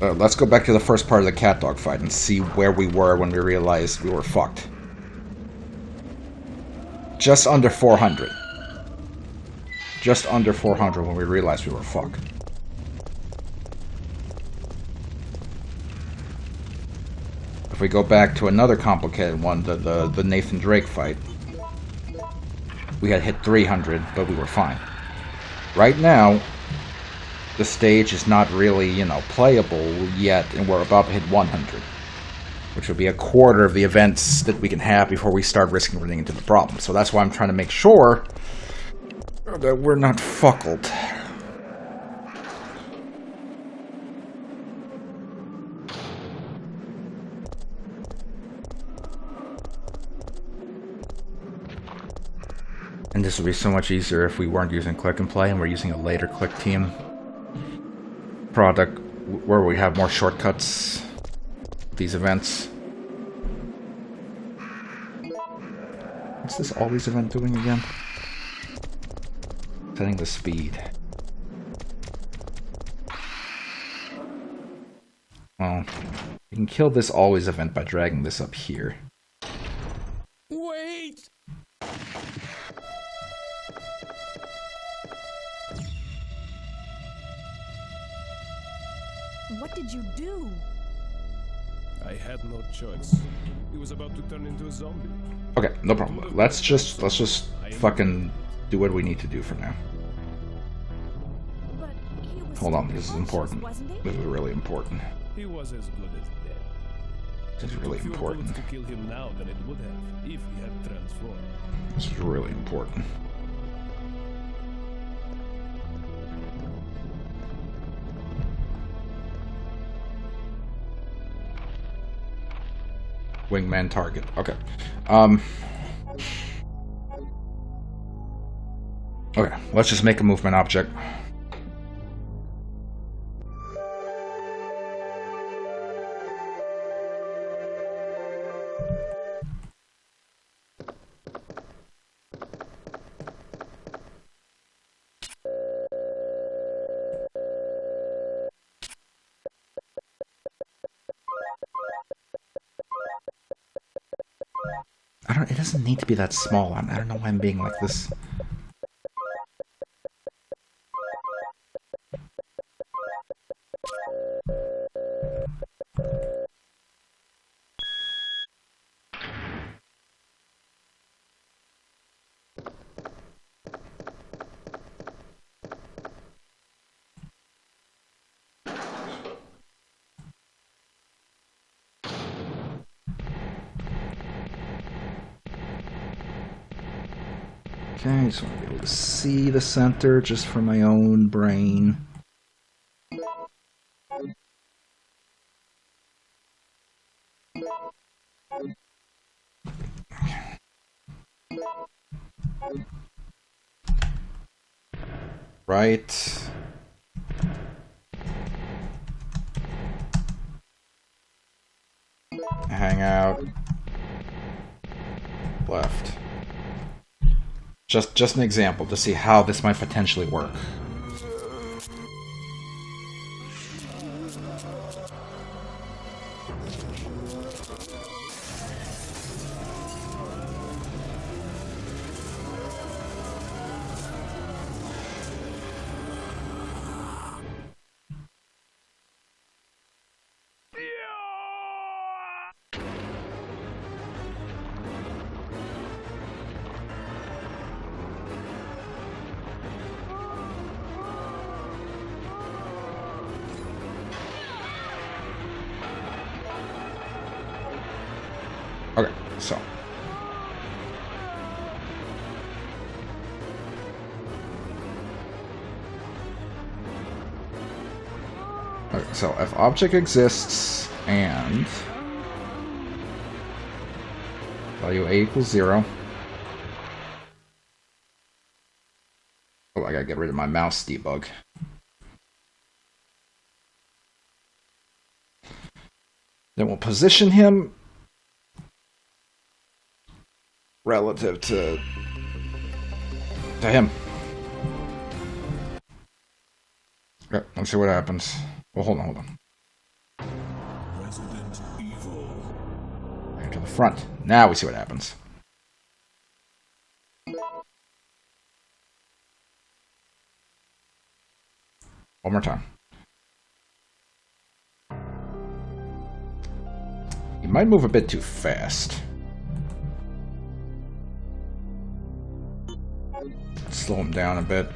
let's go back to the first part of the cat dog fight and see where we were when we realized we were fucked. Just under 400. Just under 400 when we realized we were fucked. If we go back to another complicated one, the Nathan Drake fight, we had hit 300, but we were fine. Right now, the stage is not really, you know, playable yet, and we're about to hit 100. Which would be a quarter of the events that we can have before we start risking running into the problem. So that's why I'm trying to make sure that we're not fuckled. And This would be so much easier if we weren't using Click and Play and we're using a later Click Team product where we have more shortcuts. These events. What's this always event doing again? Setting the speed. Well, you can kill this always event by dragging this up here.
Wait!
What did you do?
I had no choice. He was about to turn into a zombie.
Okay, no problem. Let's just fucking do what we need to do for now.
But he was
Hold on,
still
this is
conscious,
important.
wasn't he?
This is really important.
He was as good as dead.
This is really
Fewer
important.
bullets to kill him now than it would have if he had transformed.
This is really important. Wingman target. Okay. Okay, let's just make a movement object. It doesn't need to be that small. I don't know why I'm being like this. Okay, I just want to be able to see the center just for my own brain. Right. Hang out. Left. Just an example to see how this might potentially work. Okay, so. Okay, so if object exists and value A equals 0. Oh, I gotta get rid of my mouse debug. Then we'll position him relative to him. Okay, let's see what happens. Well, hold on.
Resident Evil.
Back to the front. Now we see what happens. One more time. He might move a bit too fast. Slow him down a bit.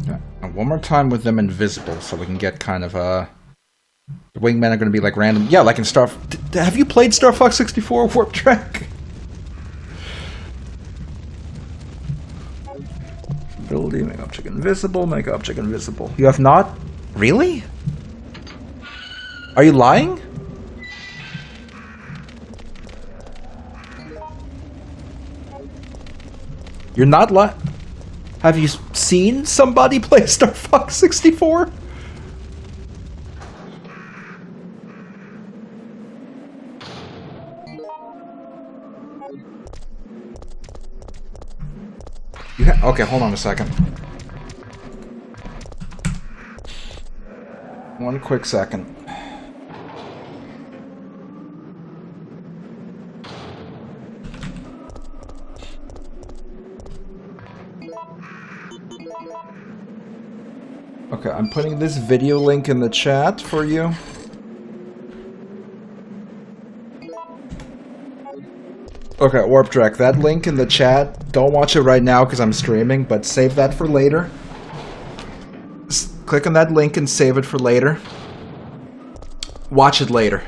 Yeah. And one more time with them invisible so we can get kind of the wingmen are going to be like random. Yeah, like in Star... Have you played Star Fox 64 Warp Track? Ability, make object invisible, make object invisible. You have not? Really? Are you lying? You're not lying? Have you seen somebody play Star Fox 64? Okay, hold on a second. One quick second. Okay, I'm putting this video link in the chat for you. Okay, Warp Track, that link in the chat, don't watch it right now because I'm streaming, but save that for later. Click on that link and save it for later. Watch it later.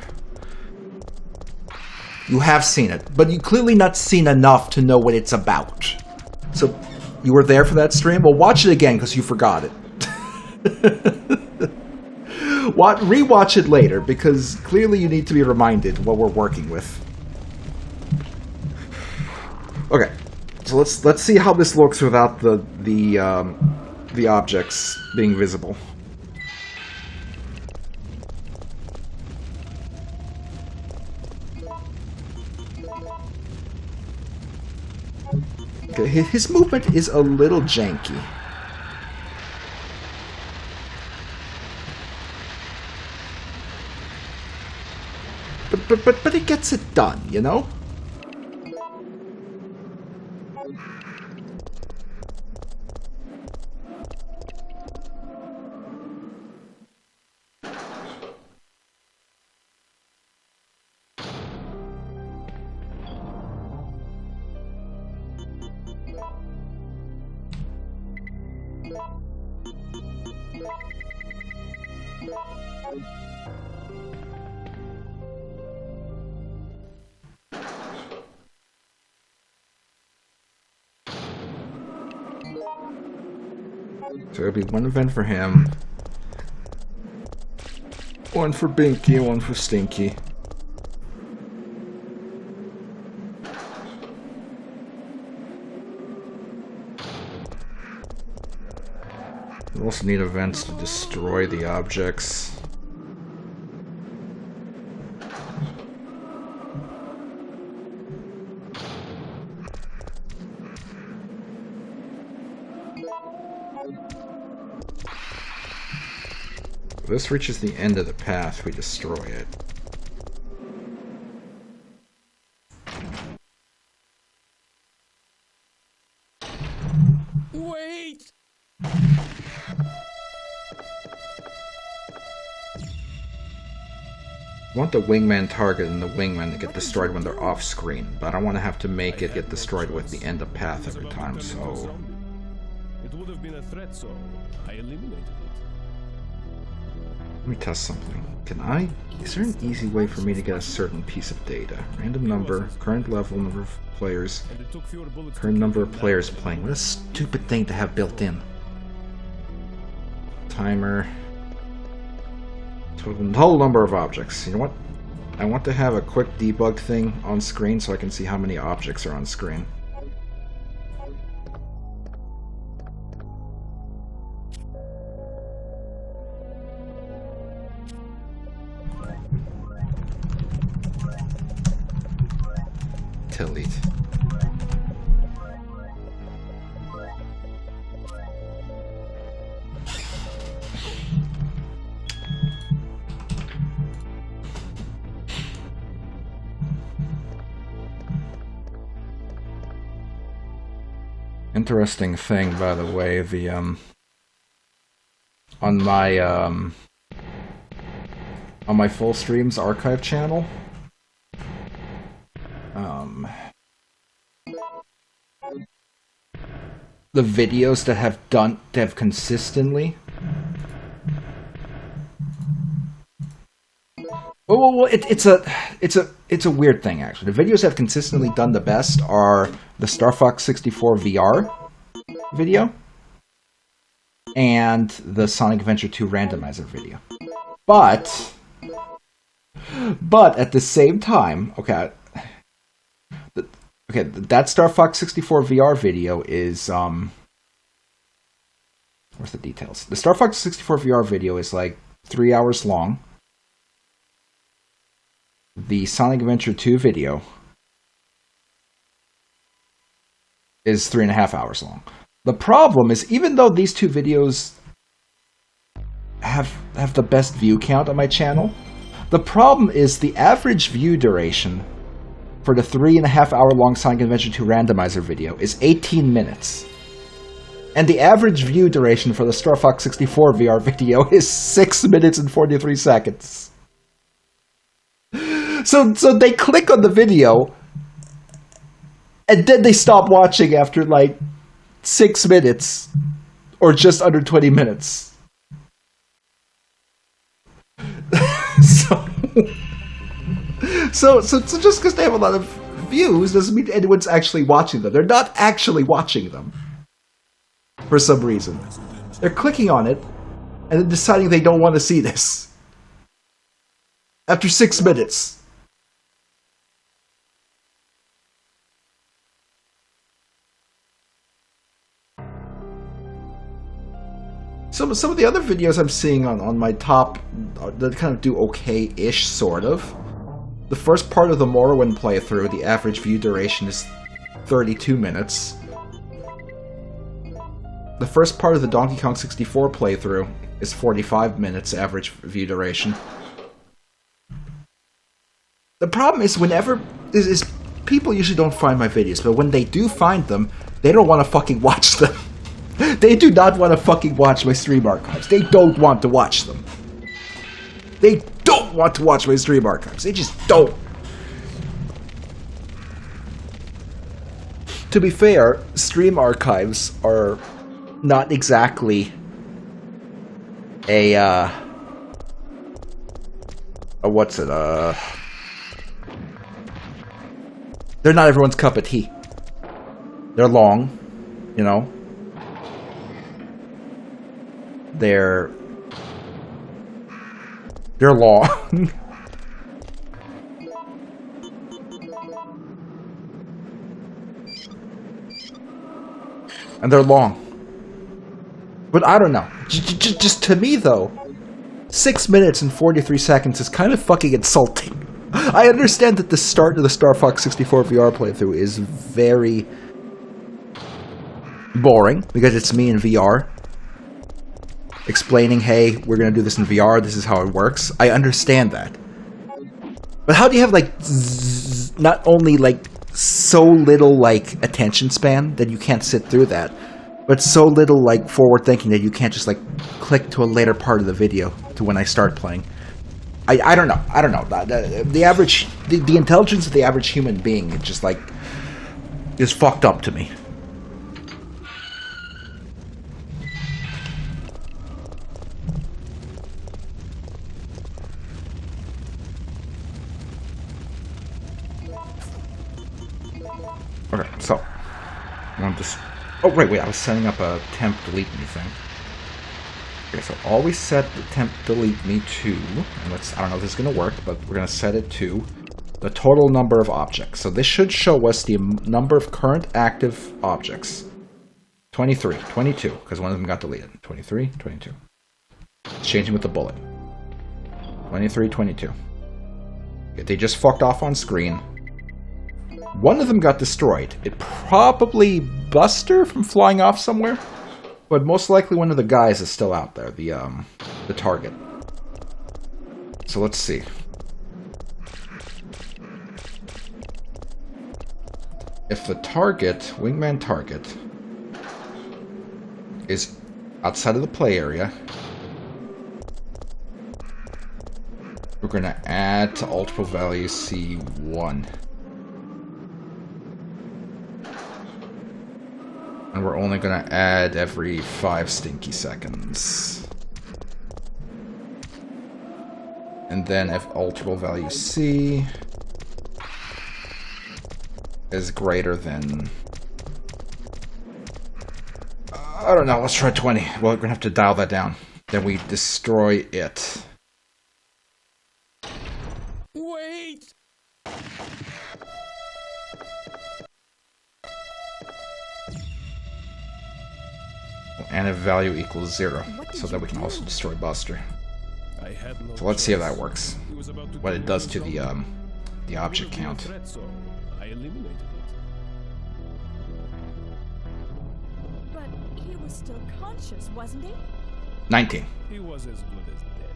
You have seen it, but you clearly not seen enough to know what it's about. So, you were there for that stream? Well, watch it again because you forgot it. Rewatch it later because clearly you need to be reminded what we're working with. Okay, so let's see how this looks without the objects being visible. Okay, his movement is a little janky. But it gets it done, you know? So it'll be one event for him, one for Binky, one for Stinky. We also need events to destroy the objects. If this reaches the end of the path, we destroy it.
Wait!
I want the wingman target and the wingman to get destroyed when they're off screen, but I don't want to have to make it get destroyed with the end of path every time, so...
It would have been a threat, so I eliminated it.
Let me test something. Is there an easy way for me to get a certain piece of data? Random number, current level, number of players, current number of players playing. What a stupid thing to have built in. Timer. Total number of objects. You know what? I want to have a quick debug thing on screen so I can see how many objects are on screen. Delete. Interesting thing, by the way, the on my full streams archive channel, the videos that have consistently. Well, it's a weird thing actually. The videos that have consistently done the best are the Star Fox 64 VR video, and the Sonic Adventure 2 randomizer video. But at the same time, that Star Fox 64 VR video is where's the details? The Star Fox 64 VR video is like 3 hours long. The Sonic Adventure 2 video is 3.5 hours long. The problem is, even though these two videos have the best view count on my channel, the problem is the average view duration for the 3.5 hour long Sonic Adventure 2 randomizer video is 18 minutes. And the average view duration for the Star Fox 64 VR video is 6 minutes and 43 seconds. So they click on the video, and then they stop watching after like 6 minutes, or just under 20 minutes. So just because they have a lot of views doesn't mean anyone's actually watching them. They're not actually watching them. For some reason. They're clicking on it, and then deciding they don't want to see this. After 6 minutes. Some of the other videos I'm seeing on my top that kind of do okay-ish, sort of. The first part of the Morrowind playthrough, the average view duration is 32 minutes. The first part of the Donkey Kong 64 playthrough is 45 minutes average view duration. The problem is people usually don't find my videos, but when they do find them, they don't want to fucking watch them. They do not want to fucking watch my stream archives. They don't want to watch them. They don't want to watch my stream archives. They just don't. To be fair, stream archives are not exactly they're not everyone's cup of tea. They're long, you know. They're long. And they're long. But I don't know. Just to me, though, 6 minutes and 43 seconds is kind of fucking insulting. I understand that the start of the Star Fox 64 VR playthrough is very boring, because it's me in VR. Explaining, hey, we're gonna do this in VR, this is how it works. I understand that. But how do you have, like, not only, like, so little, like, attention span that you can't sit through that, but so little, like, forward thinking that you can't just, like, click to a later part of the video to when I start playing? I don't know. I don't know. The intelligence of the average human being, it just, like, is fucked up to me. Okay, so I want this. Oh wait, I was setting up a temp delete me thing. Okay, so always set the temp delete me to, and let's, I don't know if this is gonna work, but we're gonna set it to the total number of objects. So this should show us the number of current active objects. 23, 22, because one of them got deleted. 23, 22. It's changing with the bullet. 23, 22. Okay, they just fucked off on screen. One of them got destroyed. It probably Buster from flying off somewhere, but most likely one of the guys is still out there, the target. So let's see. If the target, wingman target, is outside of the play area, we're going to add to ultimate value C1. And we're only going to add every 5 stinky seconds. And then if ultimate value C is greater than... I don't know, let's try 20. Well, we're gonna have to dial that down. Then we destroy it.
Wait!
And if value equals 0, so that we can also destroy Buster.
I had no
So let's see how
choice.
that works.
He was about to
What it
kill
does
me
to
with
the
something.
object
He wouldn't
count.
be a threat, so I eliminated it.
But he was still conscious, wasn't he?
19.
He was as good as dead.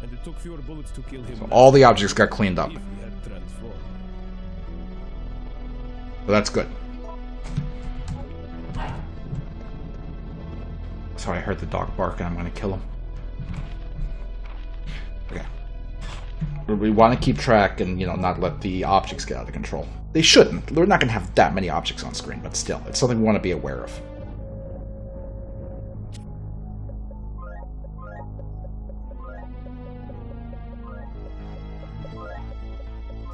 And it took fewer bullets to kill him.
So
than
all the objects got cleaned up.
if he had transformed.
So that's good. So I heard the dog bark and I'm gonna kill him. Okay. We want to keep track and, you know, not let the objects get out of control. They shouldn't. We're not gonna have that many objects on screen, but still, it's something we want to be aware of.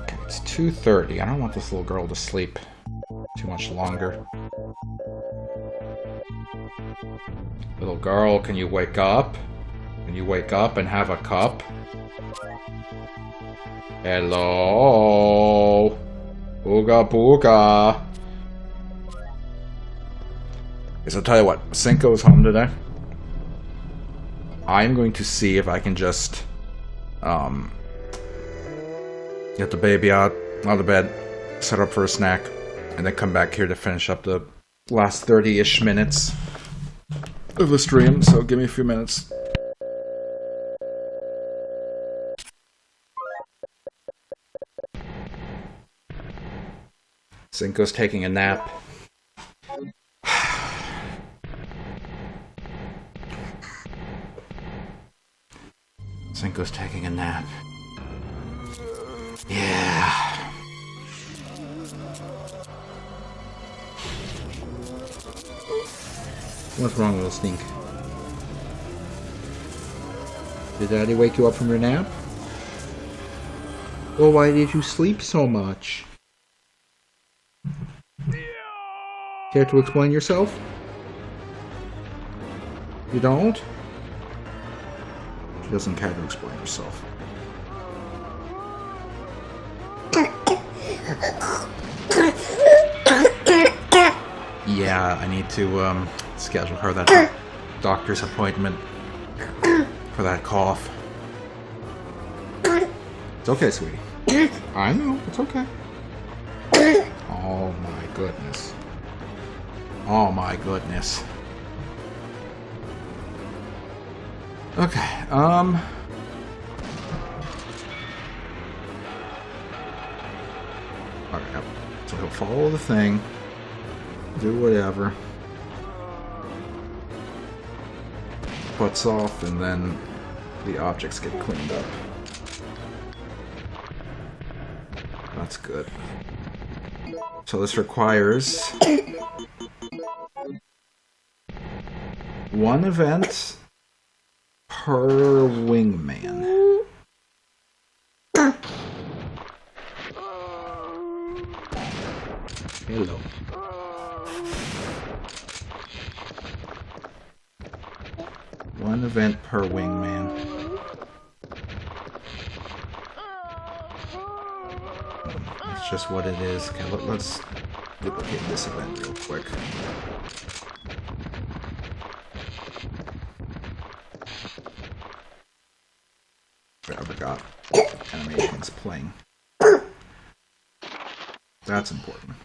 Okay, it's 2:30. I don't want this little girl to sleep too much longer. Little girl, can you wake up? Can you wake up and have a cup? Hello? Booga booga. Okay, so I'll tell you what, Cinco is home today. I'm going to see if I can just get the baby out of bed, set up for a snack, and then come back here to finish up the last 30-ish minutes of the stream, so give me a few minutes. Cinco's taking a nap. Cinco's taking a nap. Yeah. What's wrong, little stink? Did Daddy wake you up from your nap? Well, why did you sleep so much? Care to explain yourself? You don't? She doesn't care to explain herself. Yeah, I need to schedule her that doctor's appointment for that cough. It's okay, sweetie. I know, it's okay. Oh my goodness. Oh my goodness. Okay, alright, so he'll follow the thing, do whatever, puts off, and then the objects get cleaned up. That's good. So this requires one event per wingman. Hello. One event per wingman. That's just what it is. Okay, let's duplicate this event real quick. I forgot. Animation's playing. That's important.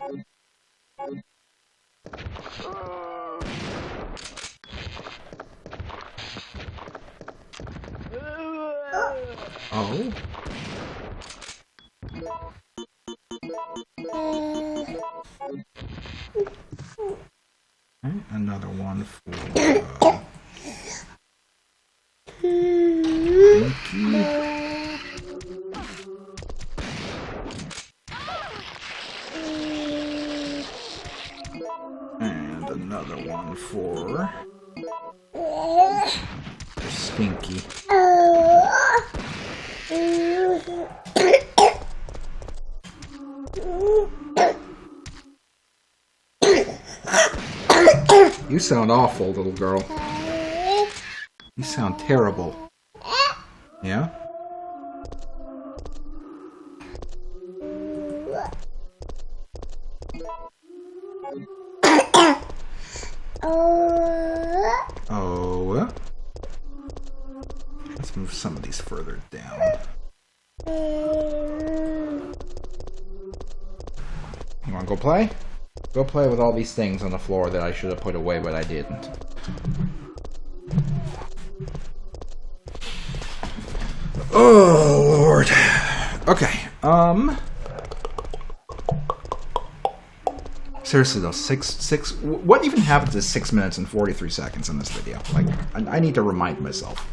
Oh. Okay, another one for Pinky. And another one for Stinky. You sound awful, little girl. You sound terrible. Yeah? Oh. Let's move some of these further down. You wanna go play? Go play with all these things on the floor that I should have put away, but I didn't. Oh, Lord. Okay, seriously though, what even happens is 6 minutes and 43 seconds in this video? Like, I need to remind myself.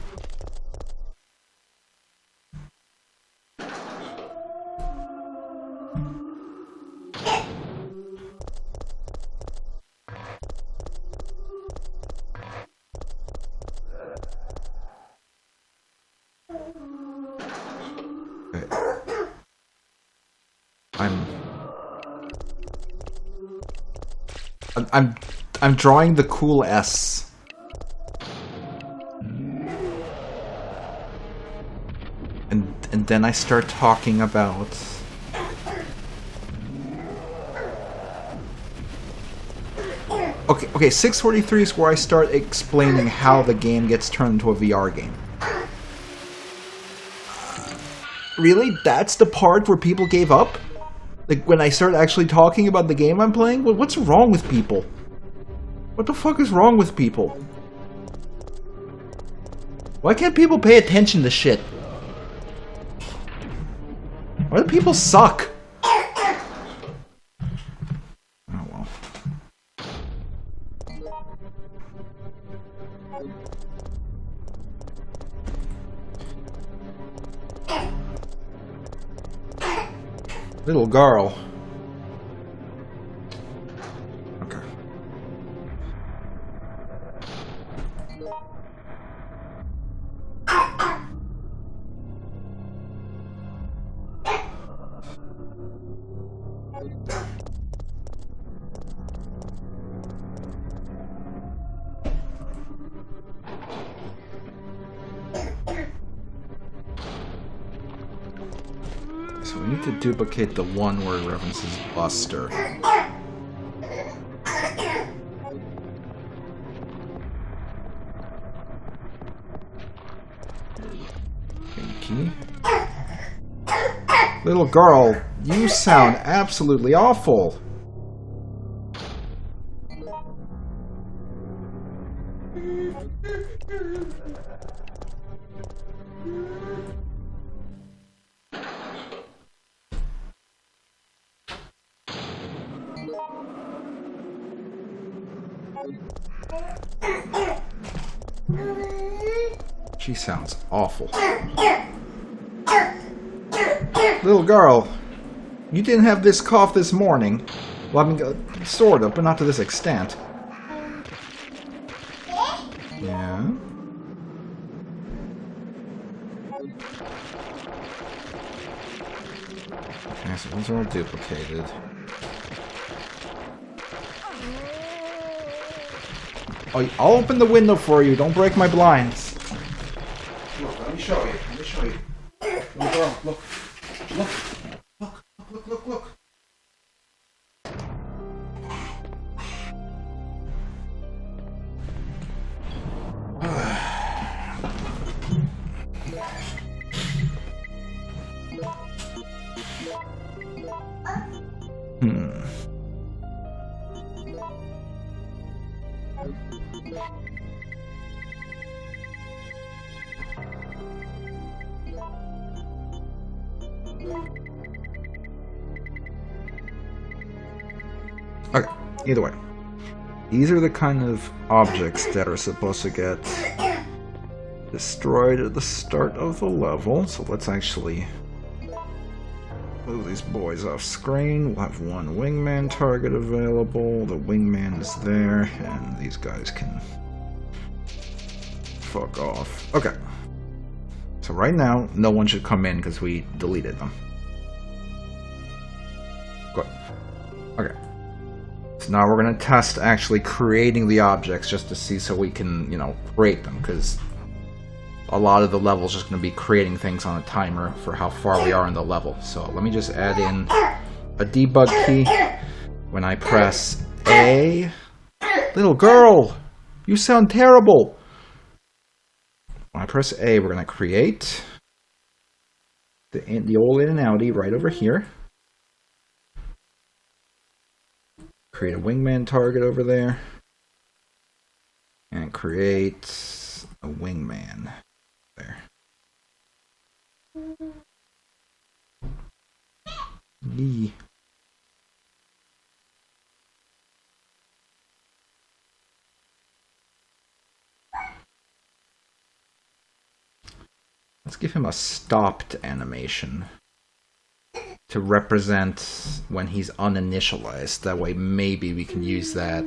I'm drawing the cool S. And then I start talking about Okay, 6:43 is where I start explaining how the game gets turned into a VR game. Really? That's the part where people gave up? Like, when I start actually talking about the game I'm playing? What's wrong with people? What the fuck is wrong with people? Why can't people pay attention to shit? Why do people suck? Oh well. Little girl. Okay. So we need to duplicate the one where it references Buster. Pinky. Little girl, you sound absolutely awful. She sounds awful. Little girl, you didn't have this cough this morning. Well, I mean, sort of, but not to this extent. Yeah? Okay, so those are all duplicated. Oh, I'll open the window for you. Don't break my blinds. Look, let me show you. Let me show you. Little girl, look. Look. Look, look, look, look. Okay, either way. These are the kind of objects that are supposed to get destroyed at the start of the level. So let's actually move these boys off screen. We'll have one wingman target available. The wingman is there, and these guys can fuck off. Okay. So right now, no one should come in because we deleted them. Good. Okay. So now we're going to test actually creating the objects just to see so we can, you know, create them, because a lot of the level is just going to be creating things on a timer for how far we are in the level. So let me just add in a debug key. When I press A... Little girl! You sound terrible! When I press A, we're going to create the old in and outie right over here. Create a wingman target over there. And create a wingman there. Yee. Let's give him a stopped animation to represent when he's uninitialized. That way maybe we can use that.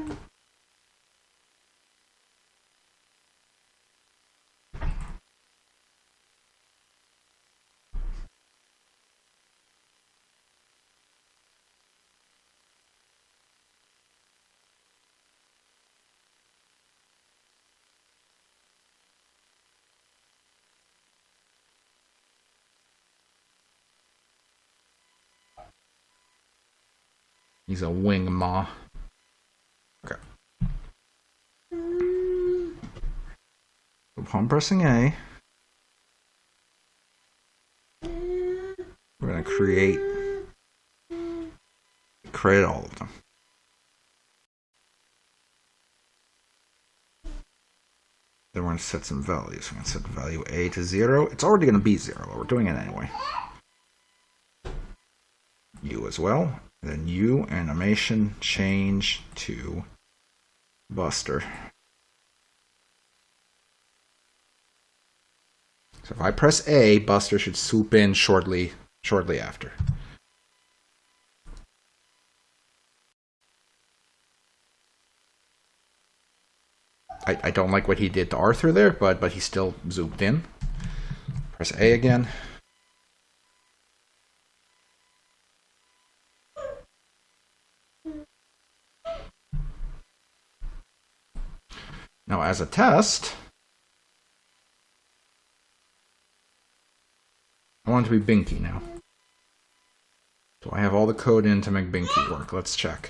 He's a wing maw. Okay. Upon pressing A, we're going to create all of them. Then we're going to set some values. We're going to set the value A to 0. It's already going to be 0, but we're doing it anyway. U as well. Then U animation change to Buster. So if I press A, Buster should swoop in shortly after. I don't like what he did to Arthur there, but he still zoomed in. Press A again. Now as a test, I want it to be Binky now. So I have all the code in to make Binky work. Let's check.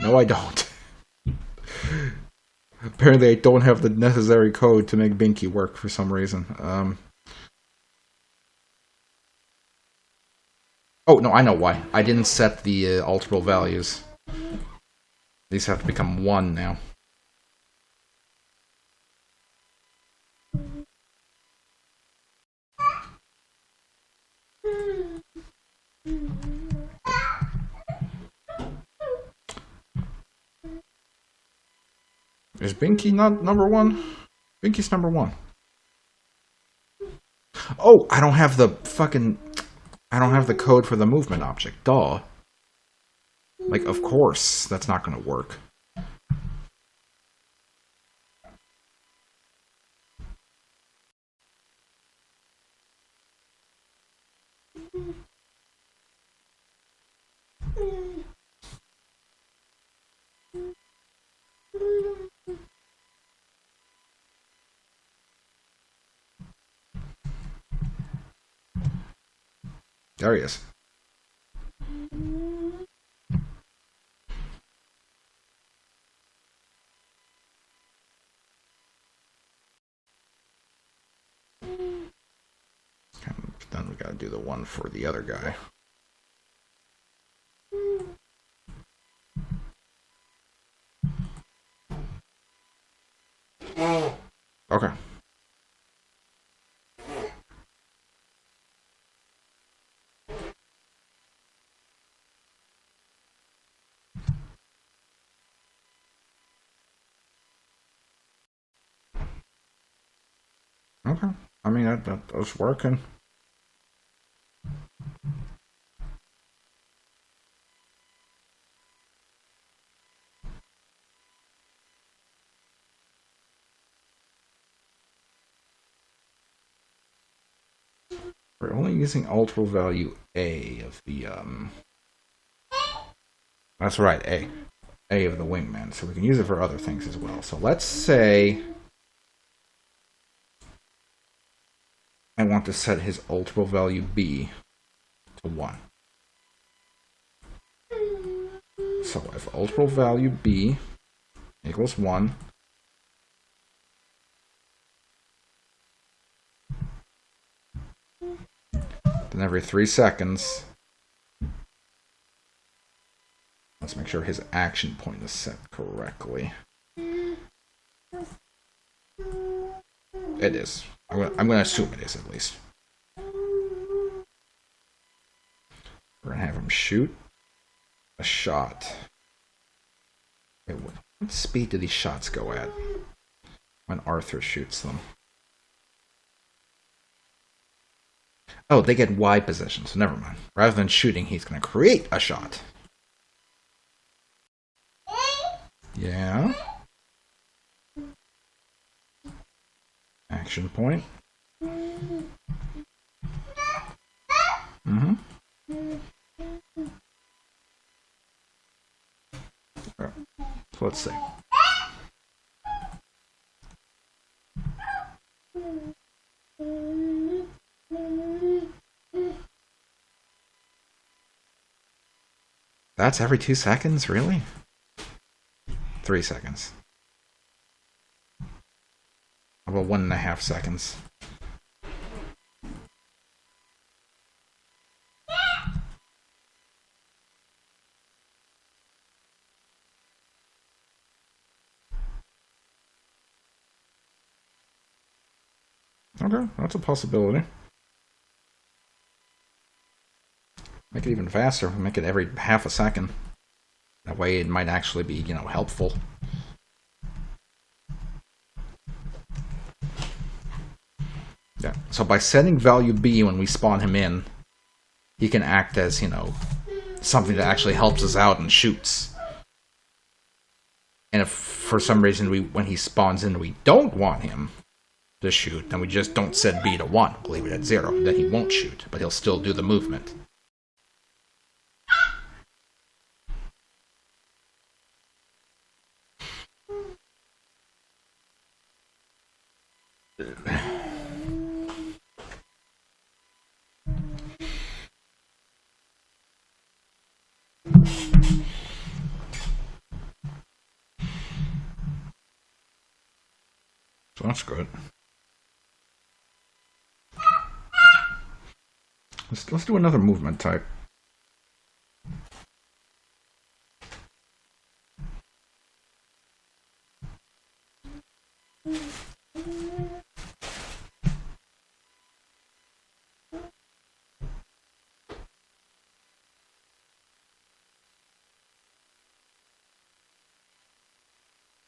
No, I don't. Apparently I don't have the necessary code to make Binky work for some reason. Oh, no, I know why. I didn't set the alterable values. These have to become 1 now. Is Binky not number 1? Binky's number 1. Oh, I don't have the code for the movement object. Duh. Like, of course, that's not going to work. There he is. Then we gotta do the one for the other guy. Okay. Okay. I mean, that was working. We're only using ultra value A of the that's right, A of the wingman, so we can use it for other things as well. So let's say I want to set his ultra value B to 1. So if ultra value B equals 1, then every 3 seconds, let's make sure his action point is set correctly. It is. I'm going to assume it is, at least. We're going to have him shoot a shot. Wait, what speed do these shots go at when Arthur shoots them? Oh, they get Y position, so never mind. Rather than shooting, he's going to create a shot. Yeah. Action point. Mm-hmm. Right. So let's see. That's every 2 seconds, really? 3 seconds. How about 1.5 seconds? Okay, that's a possibility. Make it even faster. Make it every half a second. That way it might actually be, helpful. Yeah. So by setting value B when we spawn him in, he can act as, something that actually helps us out and shoots. And if for some reason when he spawns in we don't want him to shoot, then we just don't set B to 1. We'll leave it at 0. Then he won't shoot, but he'll still do the movement. So that's good. Let's do another movement type.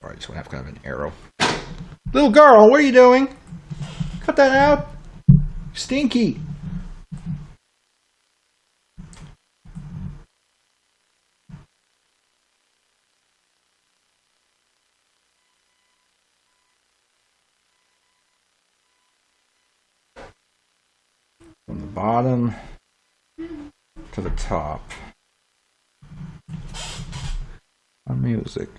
Alright, so we have kind of an arrow. Little girl, what are you doing? Cut that out. Stinky. From the bottom to the top. On music.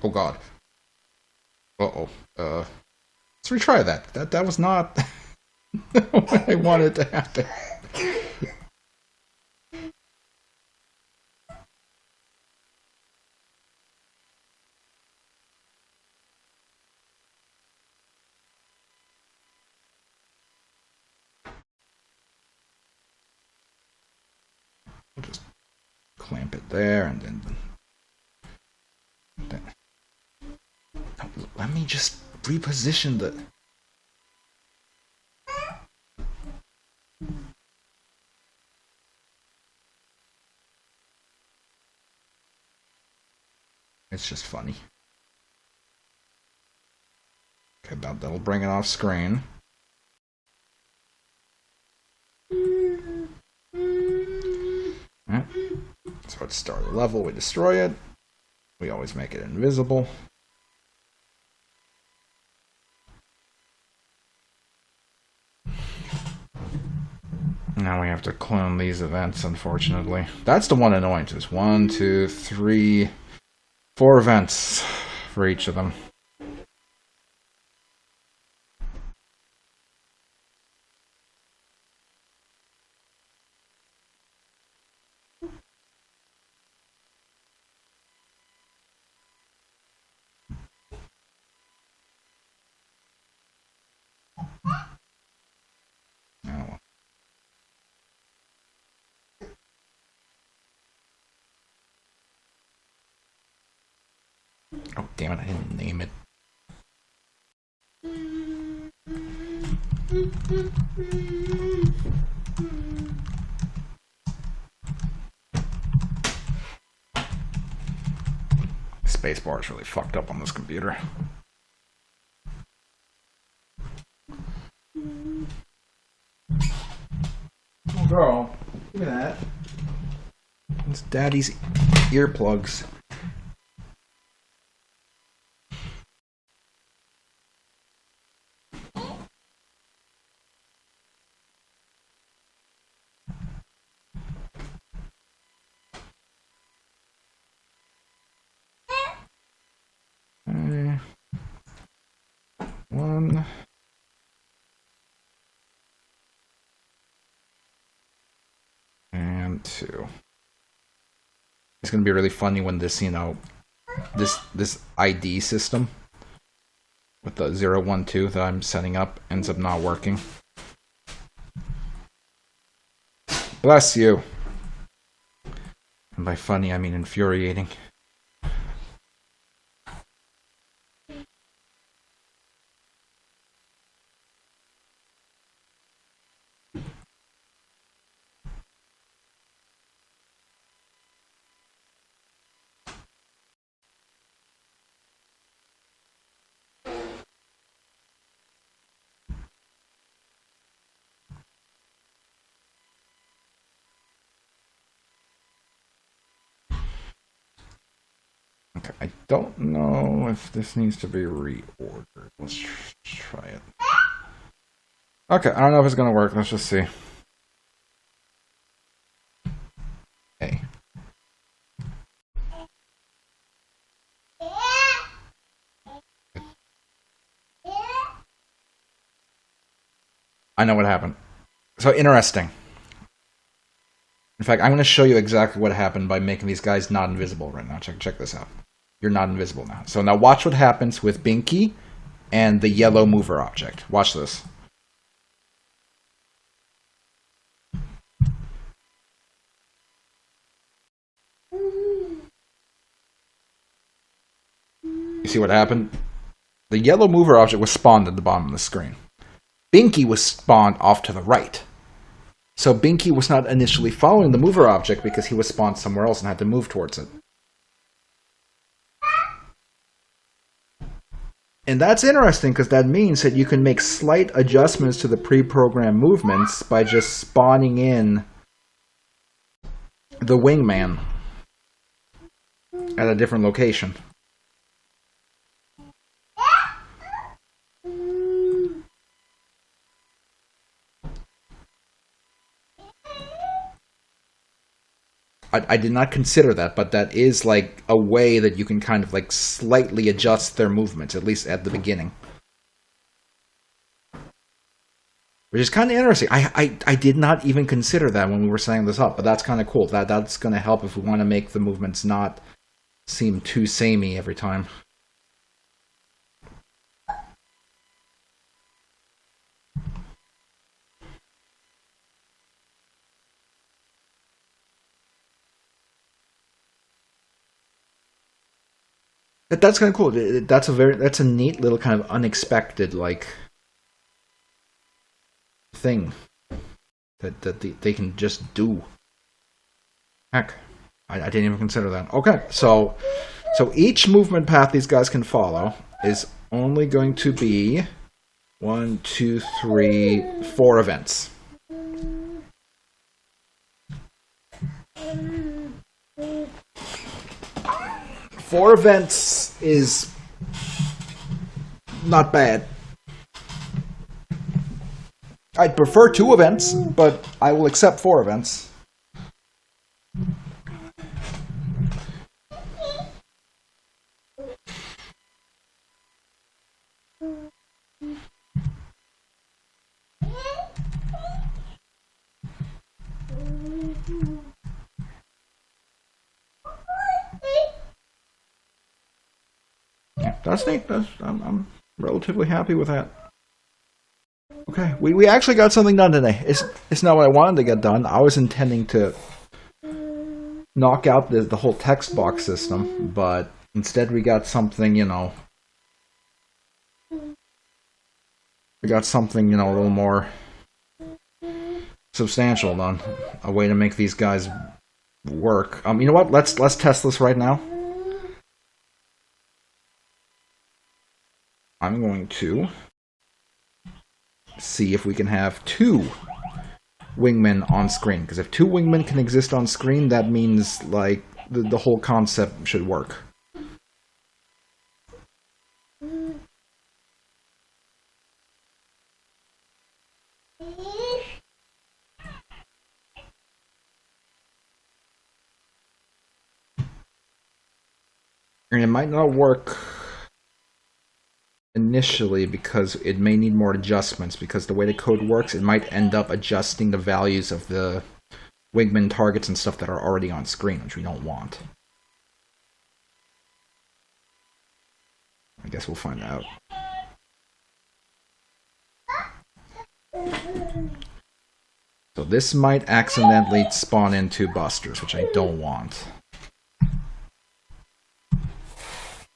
Oh god. Uh-oh. Let's retry that. That was not what I wanted to happen. I'll just clamp it there, and then let me just reposition the... It's just funny. Okay, that'll bring it off screen. Alright. So it's start a level, we destroy it. We always make it invisible. Now we have to clone these events, unfortunately. That's the one annoyance. 1, 2, 3, 4 events for each of them. Oh. Oh, damn it, I didn't name it. Spacebar is really fucked up on this computer. Oh, girl, look at that. It's Daddy's earplugs. Okay. 1. And 2. It's gonna be really funny when this, you know, this ID system with the 0, 1, 2 that I'm setting up ends up not working. Bless you. And by funny, I mean infuriating. Okay, I don't know if this needs to be reordered. Let's try it. Okay, I don't know if it's gonna work. Let's just see. Hey. I know what happened. So interesting. In fact, I'm going to show you exactly what happened by making these guys not invisible right now. Check this out. You're not invisible now. So now watch what happens with Binky and the yellow mover object. Watch this. You see what happened? The yellow mover object was spawned at the bottom of the screen. Binky was spawned off to the right. So Binky was not initially following the mover object because he was spawned somewhere else and had to move towards it. And that's interesting because that means that you can make slight adjustments to the pre-programmed movements by just spawning in the wingman at a different location. I did not consider that, but that is like a way that you can kind of like slightly adjust their movements, at least at the beginning. Which is kind of interesting. I did not even consider that when we were setting this up, but that's kind of cool. That's going to help if we want to make the movements not seem too samey every time. That's kind of cool. That's a neat little kind of unexpected like thing that they can just do. Heck, I didn't even consider that. Okay, so each movement path these guys can follow is only going to be 1, 2, 3, 4 events. Four events is not bad. I'd prefer 2 events, but I will accept 4 events. Yeah, that's neat. I'm relatively happy with that. Okay, we actually got something done today. It's not what I wanted to get done. I was intending to knock out the whole text box system, but instead we got something, you know... We got something, you know, a little more substantial done. A way to make these guys work. You know what? Let's test this right now. I'm going to see if we can have 2 wingmen on screen. Because if 2 wingmen can exist on screen, that means, like, the whole concept should work. And it might not work initially because it may need more adjustments, because the way the code works, it might end up adjusting the values of the wingman targets and stuff that are already on screen, which we don't want. I guess we'll find out. So this might accidentally spawn in 2 busters, which I don't want.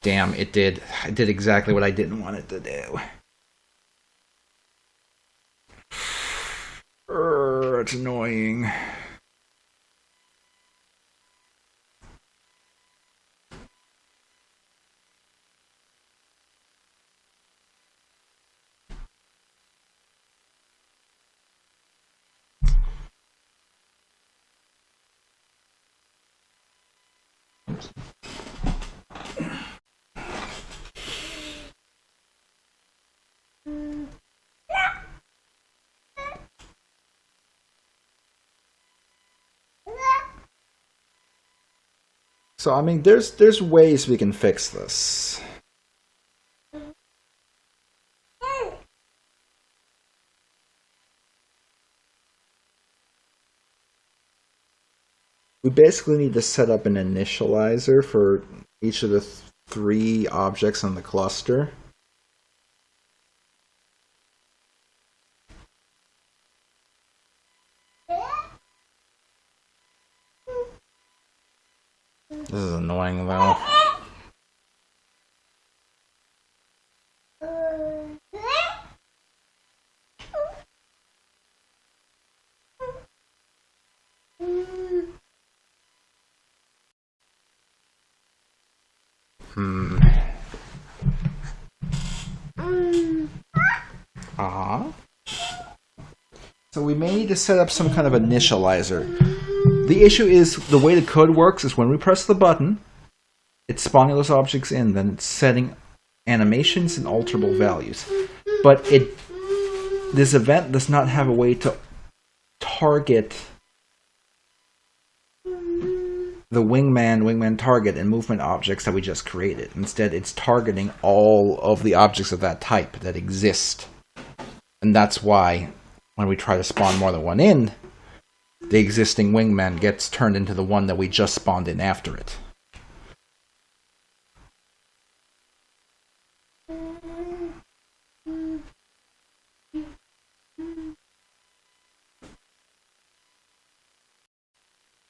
Damn, it did. It did exactly what I didn't want it to do. It's annoying. Oops. So, I mean, there's ways we can fix this. We basically need to set up an initializer for each of the 3 objects on the cluster. This is annoying, though. So we may need to set up some kind of initializer. The issue is, the way the code works is when we press the button, it's spawning those objects in, then it's setting animations and alterable values. But this event does not have a way to target the wingman target and movement objects that we just created. Instead, it's targeting all of the objects of that type that exist. And that's why, when we try to spawn more than one in, the existing wingman gets turned into the one that we just spawned in after it.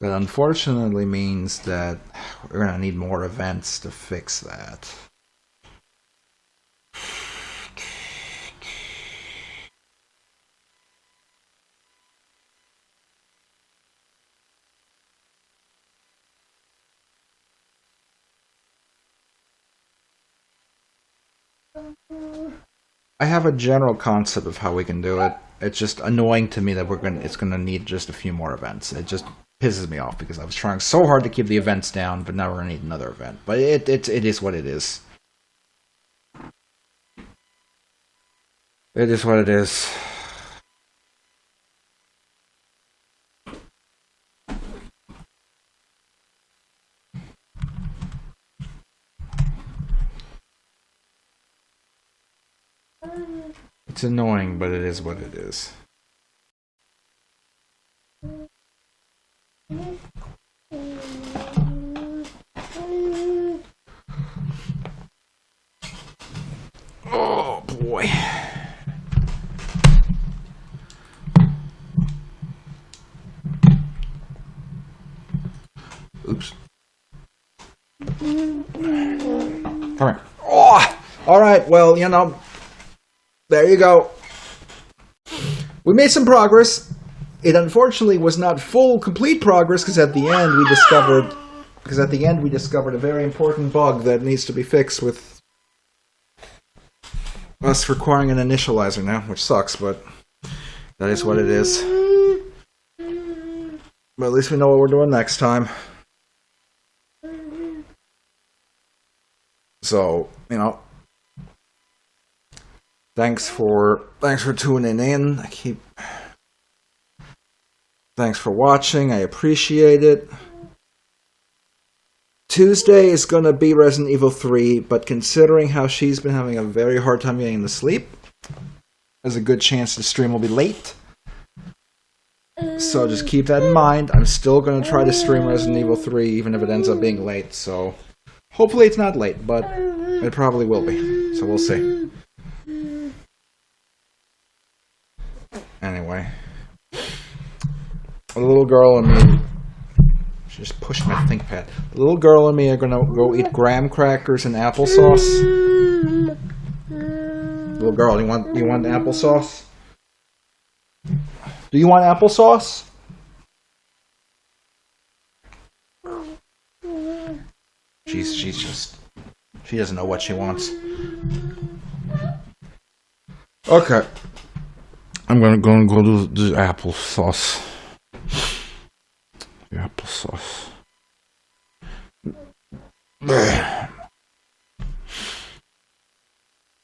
That unfortunately means that we're gonna need more events to fix that. I have a general concept of how we can do it. It's just annoying to me that it's gonna need just a few more events. It just pisses me off because I was trying so hard to keep the events down, but now we're gonna need another event. But it is what it is. It is what it is. It's annoying, but it is what it is. Oh boy. Oops. Come here. Oh! Alright, well, you know, there you go. We made some progress. It unfortunately was not full, complete progress because at the end we discovered a very important bug that needs to be fixed with us requiring an initializer now, which sucks, but that is what it is. But at least we know what we're doing next time. So, you know, thanks for tuning in. Thanks for watching. I appreciate it. Tuesday is gonna be Resident Evil 3, but considering how she's been having a very hard time getting to sleep, there's a good chance the stream will be late. So just keep that in mind. I'm still gonna try to stream Resident Evil 3, even if it ends up being late. So hopefully it's not late, but it probably will be. So we'll see. Anyway. The little girl and me... She just pushed my ThinkPad. The little girl and me are gonna go eat graham crackers and applesauce. Little girl, you want applesauce? Do you want applesauce? She doesn't know what she wants. Okay. I'm gonna go do the applesauce. The applesauce.